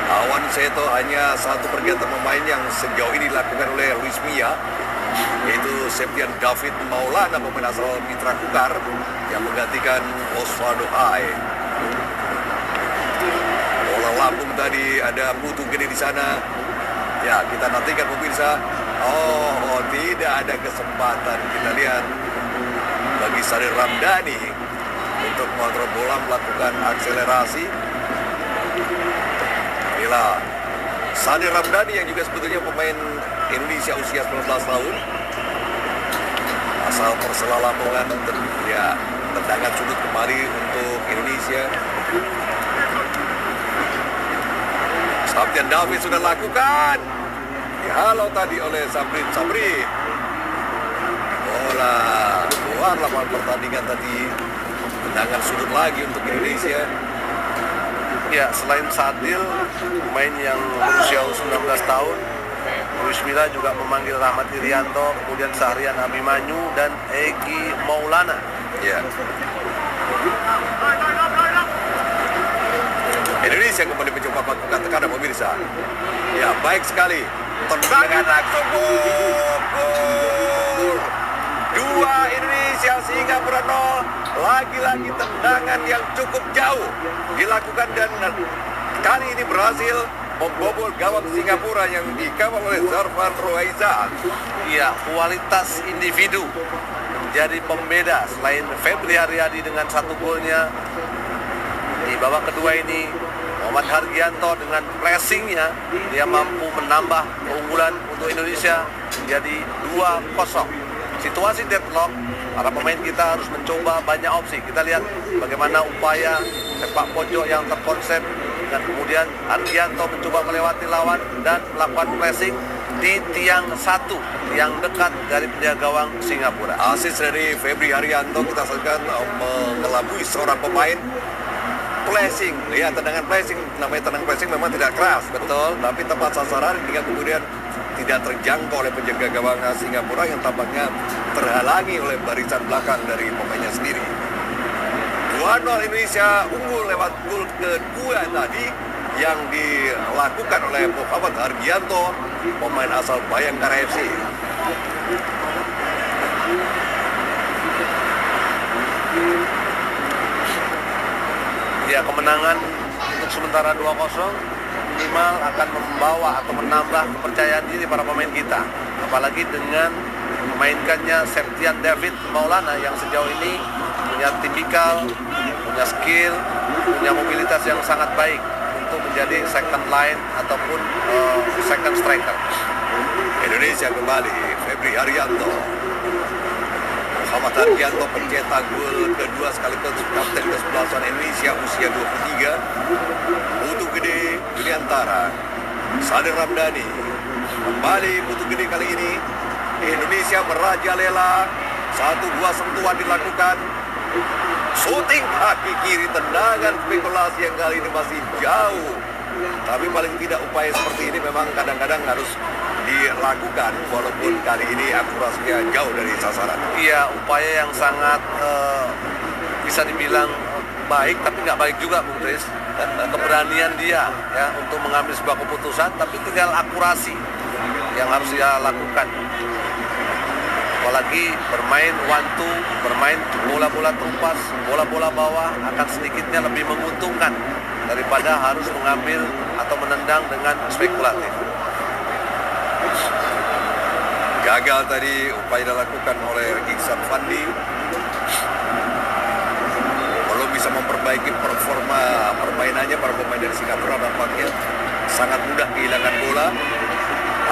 Awan Seto hanya 1 pergantian pemain yang sejauh ini dilakukan oleh Luis Mia, yaitu Septian David Maulana, pemain asal Mitra Kukar, yang menggantikan Osvaldo Hai. Bola lambung tadi, ada Putu Gede di sana. Ya, kita nantikan pemirsa. Tidak ada kesempatan. Kita lihat bagi Sadir Ramdhani untuk mengontrol bola, melakukan akselerasi. Inilah Sadir Ramdhani yang juga sebetulnya pemain Indonesia usia 19 tahun. Asal Persela Lamongan. Ya, tendangan sudut kembali untuk Indonesia. Septian David sudah lakukan. Dihalau tadi oleh Sabri. Bola keluar lapangan pertandingan tadi. Tendangan sudut lagi untuk Indonesia. ya selain Sadil, pemain yang berusia 19 tahun, Luis Milla juga memanggil Rahmat Irianto, kemudian Sahrian Abimanyu dan Egi Maulana. Ya. Indonesia kembali mencoba melakukan tekanan pemirsa. Ya, baik sekali. Tendangan langsung gol. 2 Indonesia, Singapura 0. Lagi-lagi tendangan yang cukup jauh dilakukan dan kali ini berhasil membobol gawang Singapura yang dikawal oleh Zarfan Rohaizan. Iya, kualitas individu menjadi pembeda. Selain Febri Haryadi dengan 1 golnya, di babak kedua ini Muhammad Hargianto dengan pressingnya dia mampu menambah keunggulan untuk Indonesia menjadi 2-0. Situasi deadlock, para pemain kita harus mencoba banyak opsi. Kita lihat bagaimana upaya sepak pojok yang terkonsep dan kemudian Hargianto mencoba melewati lawan dan melakukan pressing di tiang 1 yang dekat dari penjaga gawang Singapura. Asis dari Febri Haryanto kita saksikan mengelabui seorang pemain. Flashing, lihat tendangan flashing, namanya tendangan flashing memang tidak keras, betul, tapi tepat sasaran hingga kemudian tidak terjangkau oleh penjaga gawang Singapura yang tampaknya terhalangi oleh barisan belakang dari pemainnya sendiri. 2-0 Indonesia unggul lewat gol kedua tadi yang dilakukan oleh Muhammad Hargianto, pemain asal Bayangkara FC. Ya, kemenangan untuk sementara 2-0 minimal akan membawa atau menambah kepercayaan diri para pemain kita. Apalagi dengan memainkannya Septian David Maulana yang sejauh ini punya tipikal, punya skill, punya mobilitas yang sangat baik untuk menjadi second line ataupun second striker. Indonesia kembali, Febri Haryanto. Muhammad Hargianto pencetak gol kedua sekaligus kapten ke-11 Indonesia usia 23. Putu gede Yuliantara. Sadir Ramdhani. Kembali putu gede kali ini. Indonesia merajalela. 1-2 sentuhan dilakukan. Shooting kaki kiri, tendangan spekulasi yang kali ini masih jauh. Tapi paling tidak upaya seperti ini memang kadang-kadang harus dilakukan walaupun kali ini akurasinya jauh dari sasaran. Iya, upaya yang sangat bisa dibilang baik tapi nggak baik juga, Bung Tris. Keberanian dia ya untuk mengambil sebuah keputusan, tapi tinggal akurasi yang harus dia lakukan. Apalagi bermain one-two, bermain bola-bola terupas, bola-bola bawah akan sedikitnya lebih menguntungkan daripada harus mengambil atau menendang dengan spekulatif. Gagal tadi upaya dilakukan oleh Iksan Fandi. Belum bisa memperbaiki performa permainannya para pemain dari Singapura, nampaknya sangat mudah kehilangan bola.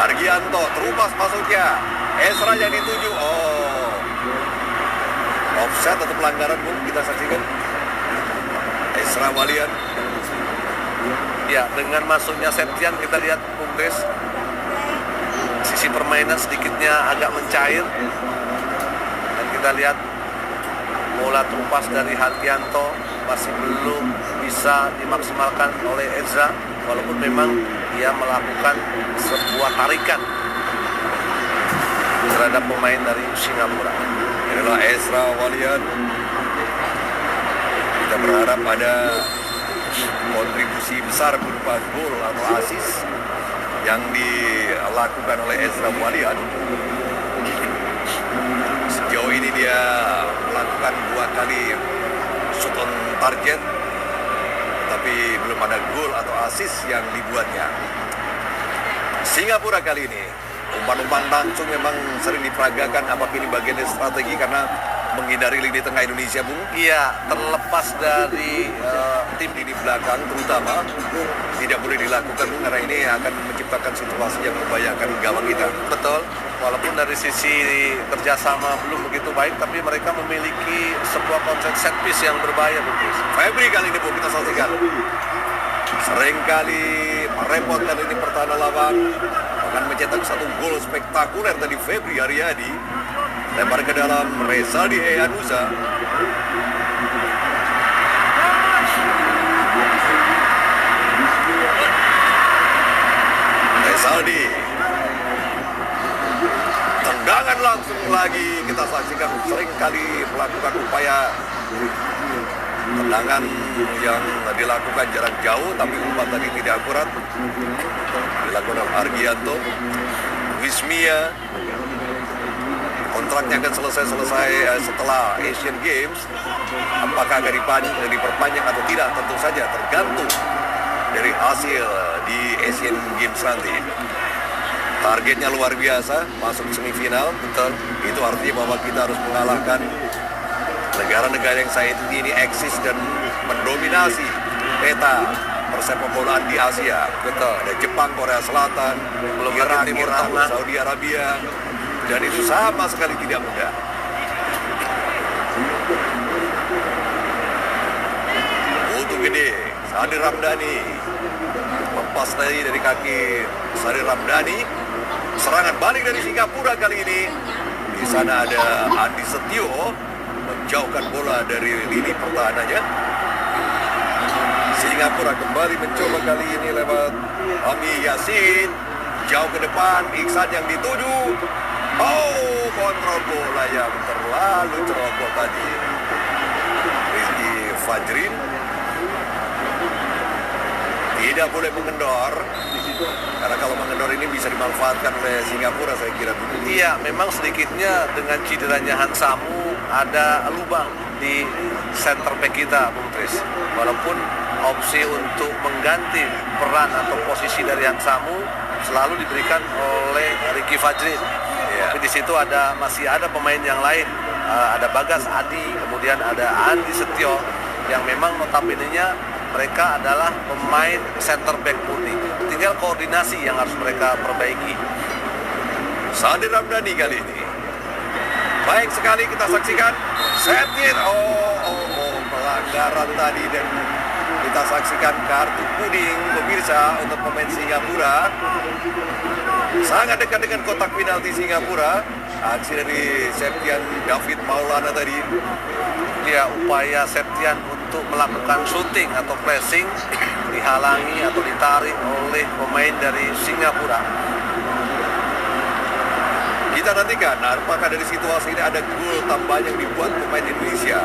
Hargianto terupas masuknya. Ezra yang dituju. Oh. Offside atau pelanggaran, Bung, kita saksikan. Ezra Walian. Ya, dengan masuknya Septian kita lihat, Bung Tris, sisi permainan sedikitnya agak mencair dan kita lihat bola terupas dari Hargianto masih belum bisa dimaksimalkan oleh Ezra walaupun memang dia melakukan sebuah tarikan terhadap pemain dari Singapura. Inilah Ezra Walian. Kita berharap ada kontribusi besar berupa gol atau assist yang dilakukan oleh Ezra Walian. Sejauh ini dia melakukan 2 kali shoot on target, tapi belum ada gol atau assist yang dibuatnya. Singapura kali ini umpan-umpan langsung memang sering diperagakan, apakah ini bagian dari strategi karena menghindari lini tengah Indonesia, Bung? Iya, terlepas dari tim di belakang terutama tidak boleh dilakukan, Bung, karena ini akan menciptakan situasi yang membahayakan gawang kita. betul, walaupun dari sisi kerjasama belum begitu baik, tapi mereka memiliki sebuah konsep set piece yang berbahaya, Bung Chris. Febri kali ini, Bung, kita saksikan seringkali merepotkan ini pertahanan lawan, akan mencetak 1 gol spektakuler tadi Febri Haryadi. Lempar ke dalam Rezaldi Ehanusa. Rezaldi. Tendangan langsung lagi kita saksikan, seringkali melakukan upaya Tendangan yang dilakukan jarak jauh tapi umpan tadi tidak akurat. Dilakukan oleh Argianto. Wismia kontraknya akan selesai setelah Asian Games. Apakah akan diperpanjang atau tidak tentu saja tergantung dari hasil di Asian Games nanti. Targetnya luar biasa, masuk semifinal, betul. Itu artinya bahwa kita harus mengalahkan negara-negara yang saat ini eksis dan mendominasi peta persepak bolaan di Asia. Betul. Ada Jepang, Korea Selatan, Irak, Timur Tengah, Saudi Arabia, dan itu sama sekali tidak mudah. Butuh gede, Sadir Ramdhani lepas dari kaki Sadir Ramdhani. Serangan balik dari Singapura kali ini. Di sana ada Andi Setio menjauhkan bola dari lini pertahanannya. Singapura kembali mencoba kali ini lewat Ami Yasin. Jauh ke depan, Iksan yang dituju. Oh, kontrol bola yang terlalu ceroboh tadi. Rizky Fajrin tidak boleh mengendor. Karena kalau mengendor ini bisa dimanfaatkan oleh Singapura, saya kira. Iya, memang sedikitnya dengan cederanya Hansamu ada lubang di center back kita, Bung Tris. Walaupun opsi untuk mengganti peran atau posisi dari Hansamu selalu diberikan oleh Ricky Fajrin. Ya. Tapi di situ masih ada pemain yang lain. Ada Bagas Adi, kemudian ada Andi Setio yang memang notabene-nya mereka adalah pemain center back murni. Tinggal koordinasi yang harus mereka perbaiki. Sadir Ramdhani kali ini. Baik sekali kita saksikan. Setir. Pelanggaran tadi dan kita saksikan kartu kuning pemirsa untuk pemain Singapura. Sangat dekat dengan kotak penalti Singapura. Aksi dari Septian David Maulana tadi. Ya, upaya Septian untuk melakukan shooting atau pressing dihalangi atau ditarik oleh pemain dari Singapura. Kita nantikan apakah dari situasi ini ada gol tambahan yang dibuat pemain Indonesia.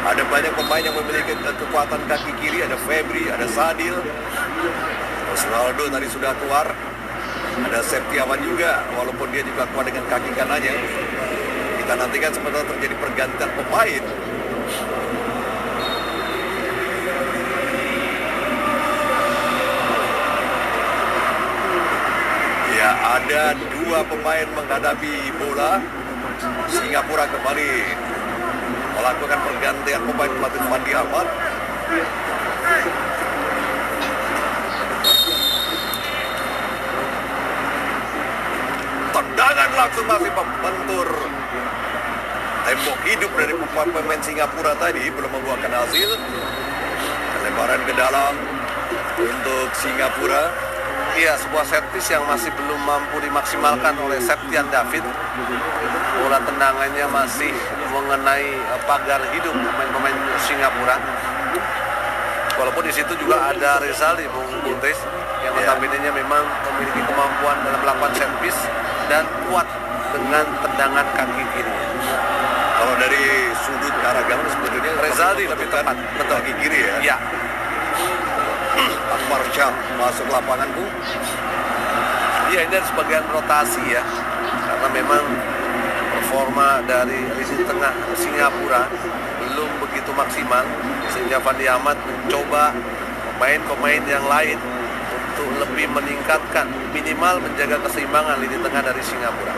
Ada banyak pemain yang memiliki kekuatan kaki kiri, ada Febri, ada Sadil. Ronaldo tadi sudah keluar. Ada Septiawan juga, walaupun dia juga kuat dengan kaki kanannya. Kita nantikan sebenarnya terjadi pergantian pemain. Ya, ada dua pemain menghadapi bola. Singapura kembali melakukan pergantian pemain pelatih Fandi Ahmad. Tendangan langsung masih membentur tembok hidup dari pemain Singapura tadi, belum membuahkan hasil. Lemparan ke dalam untuk Singapura. Iya, sebuah set piece yang masih belum mampu dimaksimalkan oleh Septian David. Bola tendangannya masih mengenai pagar hidup pemain-pemain Singapura. Walaupun di situ juga ada Rizaldi, Bung Tris, yang notabene-nya memang memiliki kemampuan dalam melakukan set piece dan kuat dengan tendangan kaki kiri. Kalau dari sudut karagaman sebetulnya Rizaldi lebih tepat, betul, kaki kiri ya. Iya. Akbar Syah masuk lapangan, Bu. Iya, ini ada sebagian rotasi ya. Karena memang performa dari lini tengah Singapura belum begitu maksimal, sehingga Fandi Ahmad mencoba pemain-pemain yang lain untuk lebih meningkatkan, minimal menjaga keseimbangan lini tengah dari Singapura.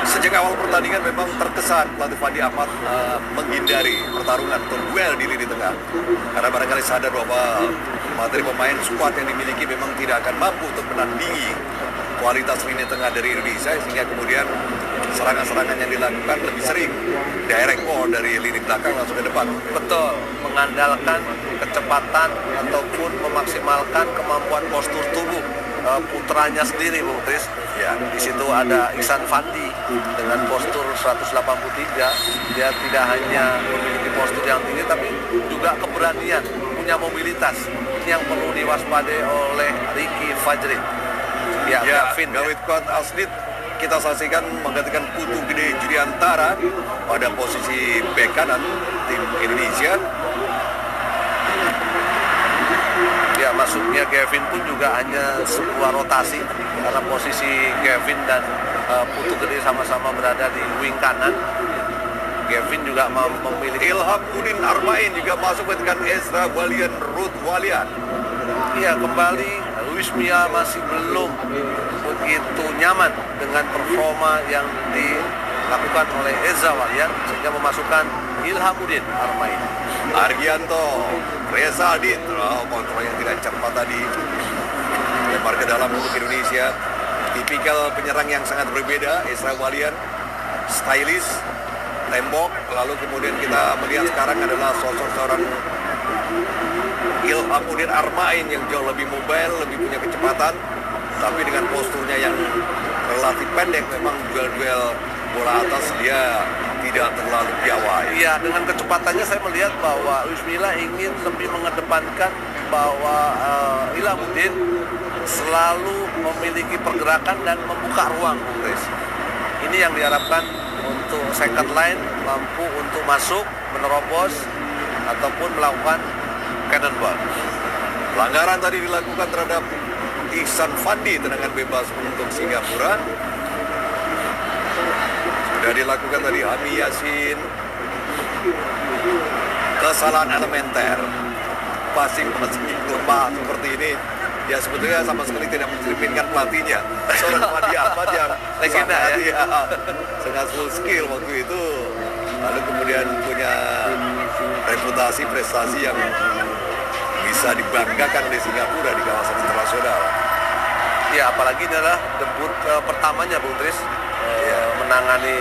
Sejak awal pertandingan memang terkesan pelatih Fandi Ahmad menghindari pertarungan atau duel di lini tengah. Karena barangkali sadar bahwa materi pemain squad yang dimiliki memang tidak akan mampu untuk menandingi kualitas lini tengah dari Indonesia, sehingga kemudian serangan-serangan yang dilakukan lebih sering direct ball dari lini belakang langsung ke depan. Betul, mengandalkan kecepatan ataupun memaksimalkan kemampuan postur tubuh putranya sendiri, Bung Tris. Ya. Di situ ada Ihsan Fandi dengan postur 183. Dia tidak hanya memiliki postur yang tinggi, tapi juga keberanian, punya mobilitas. Ini yang perlu diwaspadai oleh Ricky Fajrin. Ya, Gawit Kuat Asnit kita saksikan menggantikan Putu Gede Judiantara pada posisi bek kanan tim Indonesia. Ya, masuknya Kevin pun juga hanya sebuah rotasi karena posisi Kevin dan Putu Gede sama-sama berada di wing kanan. Kevin juga memiliki Ilhamuddin Armain juga masuk dengan Ezra Walian Ruth Walian. Iya, kembali Luis Milla masih belum begitu nyaman dengan performa yang dilakukan oleh Ezra Walian sehingga memasukkan Ilhamuddin Armain. Argianto, Reza Aditra, kontrol yang tidak cepat tadi. Lempar ke dalam untuk Indonesia. Tipikal penyerang yang sangat berbeda, Ezra Walian, stylish, tembok. Lalu kemudian kita melihat sekarang adalah sosok seorang Ilhamuddin Armain yang jauh lebih mobile, lebih punya kecepatan, tapi dengan posturnya yang relatif pendek. Memang duel-duel bola atas dia tidak terlalu piawai. Iya, dengan kecepatannya saya melihat bahwa Luis Milla ingin lebih mengedepankan bahwa Ilhamuddin selalu memiliki pergerakan dan membuka ruang, Bung Chris. Ini yang diharapkan untuk second line mampu untuk masuk, menerobos ataupun melakukan cannonball. Pelanggaran tadi dilakukan terhadap Ihsan Fandi, tendangan bebas untuk Singapura. Sudah dilakukan tadi Hami Yasin. Kesalahan elementer. Passing lemah seperti ini. Ya sebetulnya sama sekali tidak mencerminkan pelatihnya. Seorang Fandi Ahmad yang legenda ya. Sangat full skill waktu itu. Lalu kemudian punya reputasi prestasi yang bisa dibanggakan oleh Singapura di kawasan internasional. Ya, apalagi ini adalah debut pertamanya Bung Tris menangani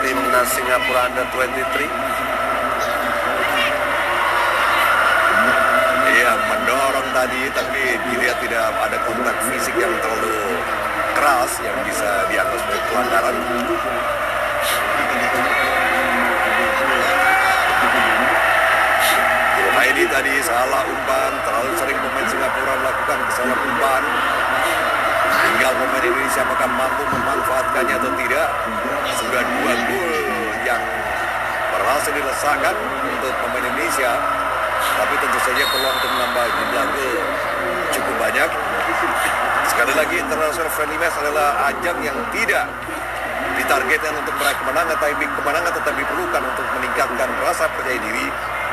timnas Singapura Under 23. Iya, mendorong tadi, tapi dilihat tidak ada kontak fisik yang terlalu keras yang bisa dianggap sebagai pelanggaran. Ini tadi salah umpan, terlalu sering pemain Singapura melakukan kesalahan umpan. Tinggal pemain Indonesia apakah mampu memanfaatkannya atau tidak. Sudah 2 gol yang berhasil dilesakan untuk pemain Indonesia, tapi tentu saja peluang untuk menambah jumlah gol cukup banyak. Sekali lagi, International Friendly Match adalah ajang yang tidak ditargetkan untuk meraih kemenangan, tapi kemenangan tetap diperlukan untuk meningkatkan rasa percaya diri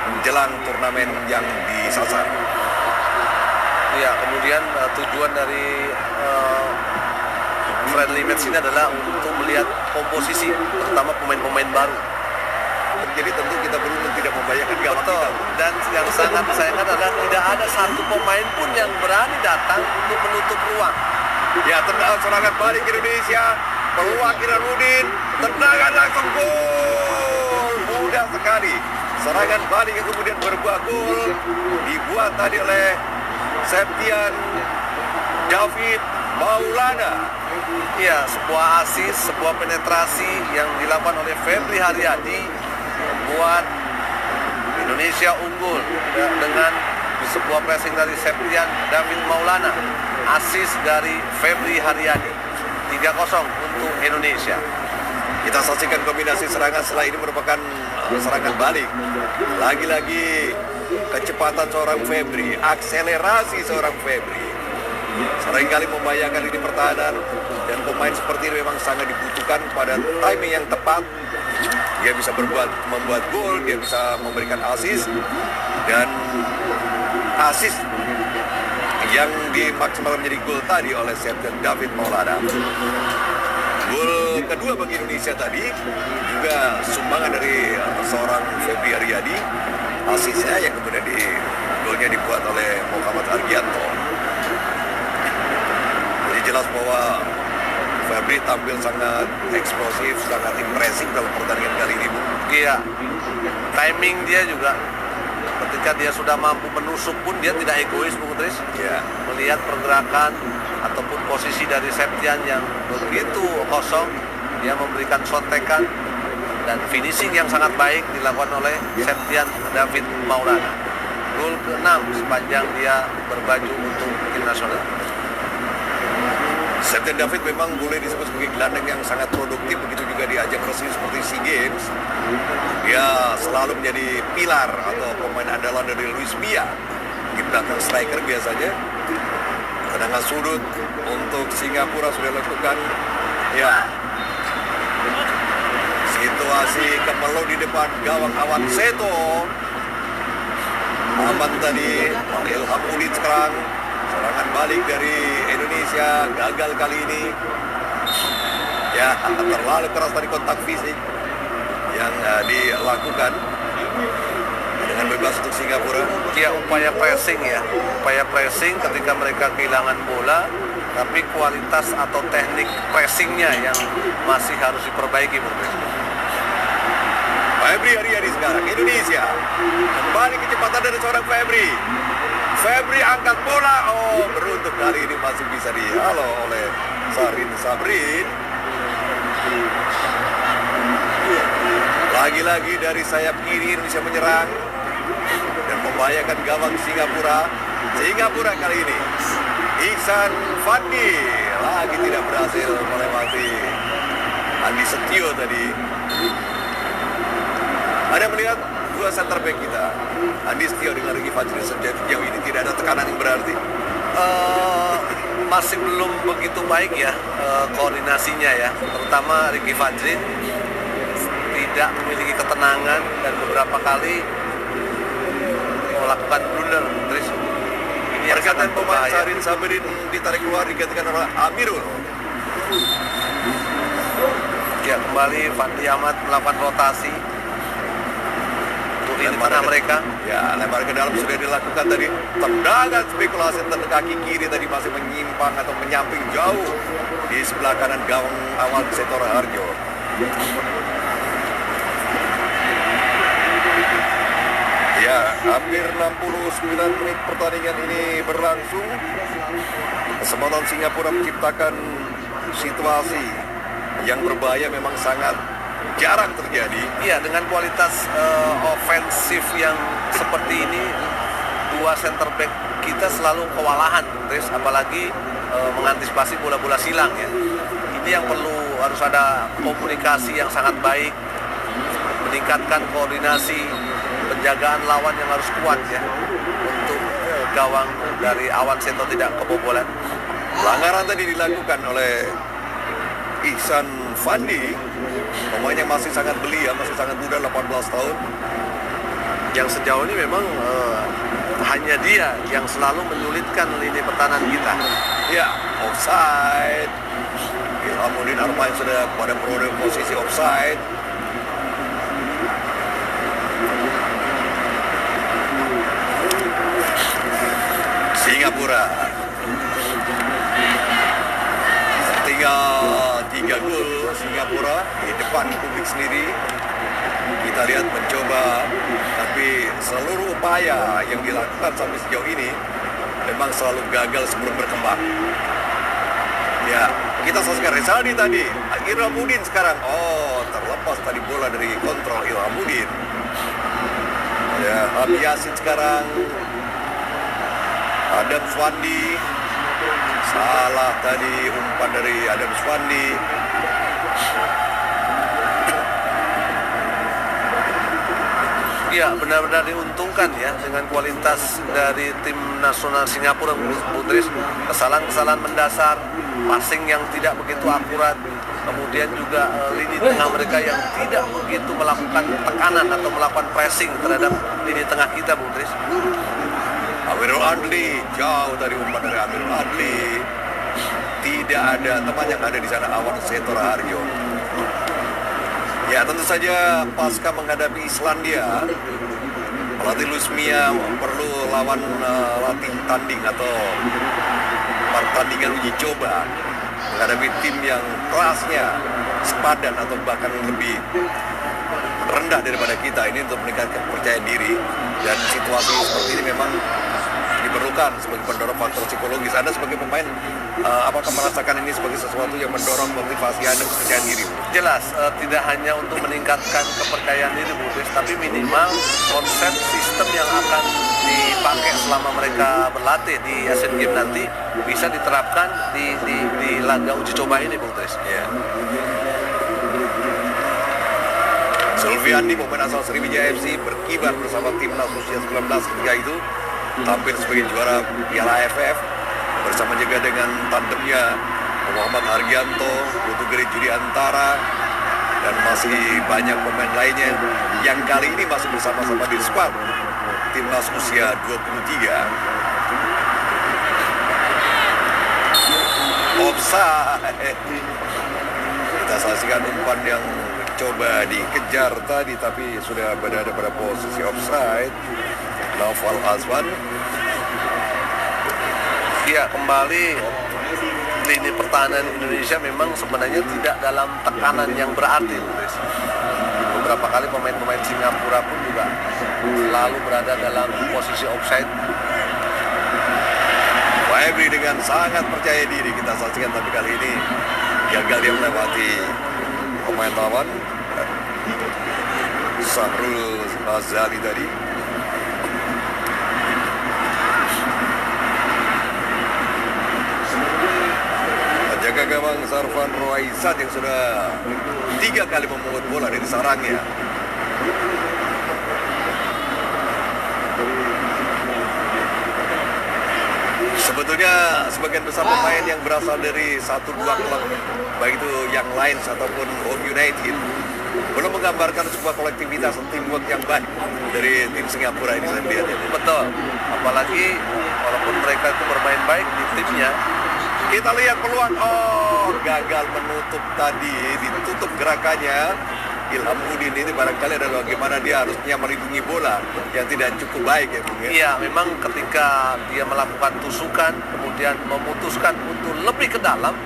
menjelang turnamen yang disasar. Ya, kemudian tujuan dari friendly match ini adalah untuk melihat komposisi, terutama pemain-pemain baru. Jadi tentu kita beruntung tidak membayangkan gawang Betul. kita. Dan yang sangat disayangkan adalah tidak ada satu pemain pun yang berani datang untuk menutup ruang. Ya, tendangan serangan balik Indonesia, peluang Ilhamuddin, tendangan langsung gol. Mudah sekali. Serangan balik yang kemudian berbuah gol dibuat tadi oleh Septian David Maulana. Ya, sebuah asis, sebuah penetrasi yang dilakukan oleh Febri Haryadi membuat Indonesia unggul dengan sebuah pressing dari Septian David Maulana. Asis dari Febri Haryadi. 3-0 untuk Indonesia. Kita saksikan kombinasi serangan setelah ini merupakan serangan balik. Lagi-lagi kecepatan seorang Febri, akselerasi seorang Febri. Seringkali membayangkan ini pertahanan, dan pemain seperti ini memang sangat dibutuhkan pada timing yang tepat. Dia bisa membuat gol, dia bisa memberikan asis, dan asis yang dimaksimalkan menjadi gol tadi oleh Septian David Maulana. Gol kedua bagi Indonesia tadi juga sumbangan dari seorang Febri Haryadi. Asisnya yang kemudian golnya dibuat oleh Muhammad Argianto. Jadi jelas bahwa Febri tampil sangat eksplosif, sangat impresif dalam pertandingan kali ini, Bu. Iya, timing dia juga ketika dia sudah mampu menusuk pun dia tidak egois, Bung Tris. Ya. Melihat pergerakan ataupun posisi dari Septian yang begitu kosong, dia memberikan sontekan dan finishing yang sangat baik dilakukan oleh Septian David Maulana. Gol ke-6 sepanjang dia berbaju untuk tim nasional. Septen David memang boleh disebut sebagai gelandang yang sangat produktif, begitu juga di ajang resmi seperti SEA Games. Dia selalu menjadi pilar atau pemain andalan dari Luis Milla di belakang striker biasanya. Tendangan sudut untuk Singapura sudah dilakukan. Ya, situasi Kemelo di depan gawang Awan Seto. Aman tadi, Ilham Udin sekarang. Serangan balik dari Indonesia gagal kali ini. Ya, terlalu keras tadi kontak fisik yang dilakukan dengan bebas untuk Singapura. Ya, upaya pressing ya. Upaya pressing ketika mereka kehilangan bola, tapi kualitas atau teknik pressingnya yang masih harus diperbaiki, Bung Chris. Febri Haryadi sekarang, Indonesia. Kembali kecepatan dari seorang Febri. Febri angkat bola, oh beruntung kali ini masih bisa dihalo oleh Sarin Sabrin. Lagi-lagi dari sayap kiri Indonesia menyerang dan membahayakan gawang Singapura. Singapura kali ini Ihsan Fandi lagi tidak berhasil melewati Andi Setio tadi. Ada melihat dua center back kita, Andi Setio dengan Ricky Fajrin, sejauh ini tidak ada tekanan yang berarti. Masih belum begitu baik ya koordinasinya ya, terutama Ricky Fajrin tidak memiliki ketenangan dan beberapa kali melakukan blunder. Terus ini yang Pergantian sangat pemain berbahaya. Sarin Sabrin ditarik keluar digantikan oleh Amirul. Ya, kembali Fandi Ahmad melakukan rotasi di tengah mereka. Ya, lempar ke dalam sudah dilakukan tadi. Tendangan spekulasi tentang kaki kiri tadi masih menyimpang atau menyamping jauh di sebelah kanan gawang awal Seto Raharjo. Ya, hampir 69 menit pertandingan ini berlangsung. Kesempatan Singapura menciptakan situasi yang berbahaya memang sangat jarang terjadi. Iya, dengan kualitas ofensif yang seperti ini, dua center back kita selalu kewalahan, Chris, apalagi mengantisipasi bola-bola silang ya. Ini yang perlu, harus ada komunikasi yang sangat baik, meningkatkan koordinasi, penjagaan lawan yang harus kuat ya, untuk gawang dari Awan Seto tidak kebobolan. Pelanggaran tadi dilakukan oleh Ihsan Fandi, pemainnya masih sangat belia, masih sangat muda, 18 tahun. Yang sejauh ini memang hanya dia yang selalu menyulitkan lini pertahanan kita. Ya, offside. Ilhamuddin Armain sudah pada posisi offside. Singapura tinggal 3 gol. Singapura di depan publik sendiri. Kita lihat mencoba, tapi seluruh upaya yang dilakukan sampai sejauh ini memang selalu gagal sebelum berkembang. Ya, kita saksikan Rezaldi tadi, Ilhamuddin sekarang. Oh, terlepas tadi bola dari kontrol Ilhamuddin. Ya, Abi Yasin sekarang. Adam Swandi. Salah tadi umpan dari Adam Swandi. Ya, benar-benar diuntungkan ya dengan kualitas dari tim nasional Singapura, Putris. Kesalahan-kesalahan mendasar, passing yang tidak begitu akurat, kemudian juga lini tengah mereka yang tidak begitu melakukan tekanan atau melakukan pressing terhadap lini tengah kita, Putris. Amirul Adli, jauh dari umpan dari Amirul Adli. Tidak ada teman yang ada di sana, Awan Seto Raharjo. Ya, tentu saja pasca menghadapi Islandia, pelatih Luis Milla perlu lawan latih tanding atau pertandingan uji coba menghadapi tim yang kelasnya sepadan atau bahkan lebih rendah daripada kita ini untuk meningkatkan kepercayaan diri. Dan situasi seperti ini memang diperlukan sebagai pendorong faktor psikologis. Anda sebagai pemain, apakah merasakan ini sebagai sesuatu yang mendorong motivasi Anda kepercayaan diri? Jelas, tidak hanya untuk meningkatkan kepercayaan diri, Budis, tapi minimal konsep sistem yang akan dipakai selama mereka berlatih di Asian Games nanti bisa diterapkan di laga uji coba ini, Bung Tris. Ya. Sulfiandi, pemain asal Sriwijaya FC, berkibar bersama timnas usia 19 ketika itu tampil sebagai juara Piala AFF bersama juga dengan tandemnya Muhammad Hargianto, Putu Geri Judiantara, dan masih banyak pemain lainnya yang kali ini masih bersama-sama di skuad timnas usia 23. Offside. Kita saksikan umpan yang coba dikejar tadi tapi sudah berada pada posisi offside. Naufal Azwan. Ya, kembali lini pertahanan Indonesia memang sebenarnya tidak dalam tekanan yang berarti, Chris. Beberapa kali pemain-pemain Singapura pun juga selalu berada dalam posisi offside. Febri dengan sangat percaya diri kita saksikan, tapi kali ini gagal dia melewati pemain lawan. Sahrul Azali tadi. Penjaga gawang Sarfan Roaisat yang sudah 3 kali memungut bola dari sarangnya. Sebetulnya sebagian besar pemain yang berasal dari 1-2 klub, baik itu Young Lions ataupun Home United, belum menggambarkan sebuah kolektivitas teamwork yang baik dari tim Singapura ini sendiri. Betul. Apalagi walaupun mereka itu bermain baik di timnya. Kita lihat peluang, gagal menutup tadi, ditutup gerakannya. Ilham Udin ini barangkali adalah bagaimana dia harusnya melindungi bola yang tidak cukup baik ya Bung ya. Iya, memang ketika dia melakukan tusukan kemudian memutuskan untuk lebih ke dalam.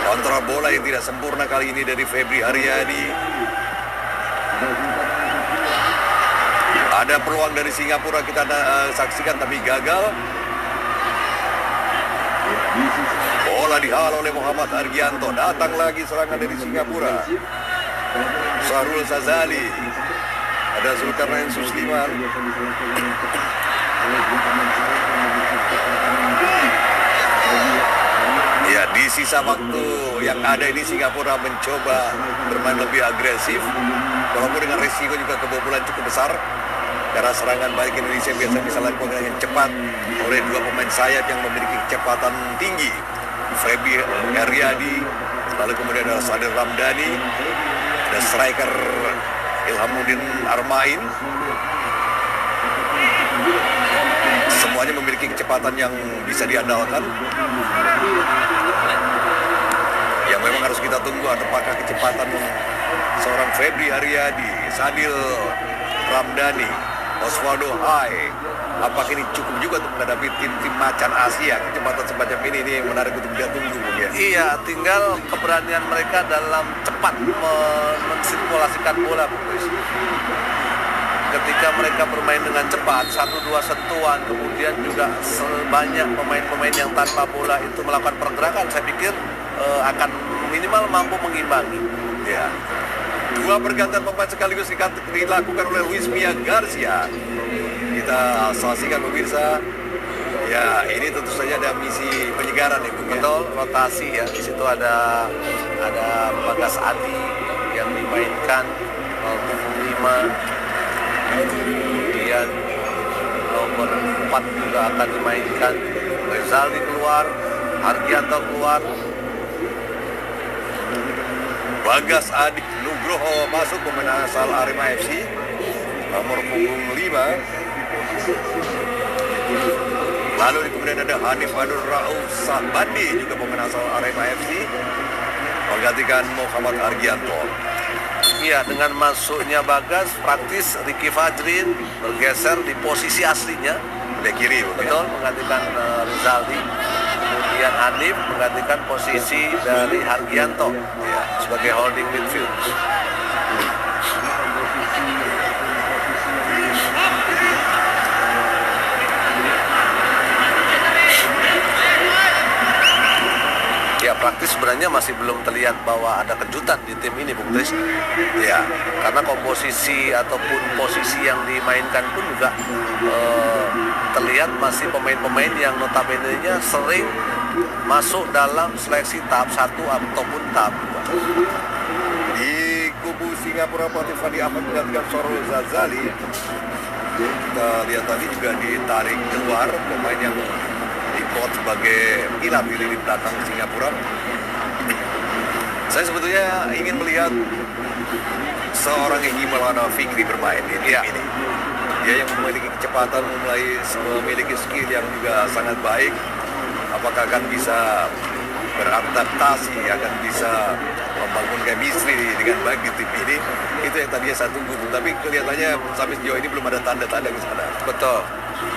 Kontrol bola yang tidak sempurna kali ini dari Febri Haryadi. Ada peluang dari Singapura kita saksikan tapi gagal. Bola dihalau oleh Muhammad Hargianto. Datang lagi serangan dari Singapura. Sahrul Sazali. Ada Zulkarnain Susliman. Ya, di sisa waktu yang ada ini Singapura mencoba bermain lebih agresif, walaupun dengan risiko juga kebobolan cukup besar karena serangan balik Indonesia biasa bisa lakukan dengan cepat oleh 2 pemain sayap yang memiliki kecepatan tinggi, Febri Haryadi, lalu kemudian ada Sadil Ramdhani, ada striker Ilhamuddin Armain. Semuanya memiliki kecepatan yang bisa diandalkan. Yang memang harus kita tunggu apakah kecepatan seorang Febri Haryadi, Sadil Ramdhani, Osvaldo Hai, apakah ini cukup juga untuk menghadapi tim-tim macan Asia? Kecepatan semacam ini yang menarik untuk kita tunggu ya. Iya, tinggal keberanian mereka dalam cepat mensirkulasikan bola, Chris. Ketika mereka bermain dengan cepat, 1-2 sentuhan, kemudian juga sebanyak pemain-pemain yang tanpa bola itu melakukan pergerakan, saya pikir akan minimal mampu mengimbangi. Ya. 2 pergantian pemain sekaligus dilakukan oleh Luis Mia Garcia. Kita saksikan pemirsa. Ya, ini tentu saja ada misi penyegaran ya, Bung. Betul, rotasi ya. Di situ ada Bagas Adi yang dimainkan nomor 5. Kemudian nomor 4 juga akan dimainkan. Rezaldi keluar, Hargianto keluar. Bagas Adi Nugroho masuk, pemain asal Arema FC, nomor punggung 5. Lalu kemudian ada Hanif Adur Rauf Sahbandi, juga pemain asal Arema FC, menggantikan Muhammad Hargianto. Iya, dengan masuknya Bagas, praktis Ricky Fajrin bergeser di posisi aslinya. Bek kiri, Betul, menggantikan Rizaldi. Kemudian Hanif menggantikan posisi dari Hargianto ya, sebagai holding midfield. Ya, praktis sebenarnya masih belum terlihat bahwa ada kejutan di tim ini, Bung Tris. Ya, karena komposisi ataupun posisi yang dimainkan pun juga terlihat masih pemain-pemain yang notabene-nya sering masuk dalam seleksi tahap 1 ataupun tahap 2. Di kubu Singapura, pelatih Fandi Ahmad menggantikan Soro Zazali. Kita lihat tadi juga ditarik keluar pemain yang diplot sebagai pilar di lini belakang Singapura. Saya sebetulnya ingin melihat seorang Egy Maulana Fikri bermain di tim ini. Dia yang memiliki kecepatan, memiliki skill yang juga sangat baik. Apakah akan bisa beradaptasi, akan bisa membangun chemistry dengan baik di tim ini? Itu yang tadinya saya tunggu. Tapi kelihatannya sampai sejauh ini belum ada tanda-tanda ke sana. Betul.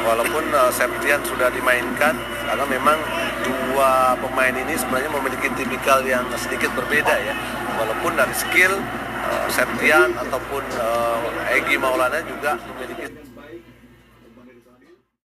Walaupun Septian sudah dimainkan, karena memang dua pemain ini sebenarnya memiliki tipikal yang sedikit berbeda ya. Walaupun dari skill Septian ataupun Egy Maulana juga memiliki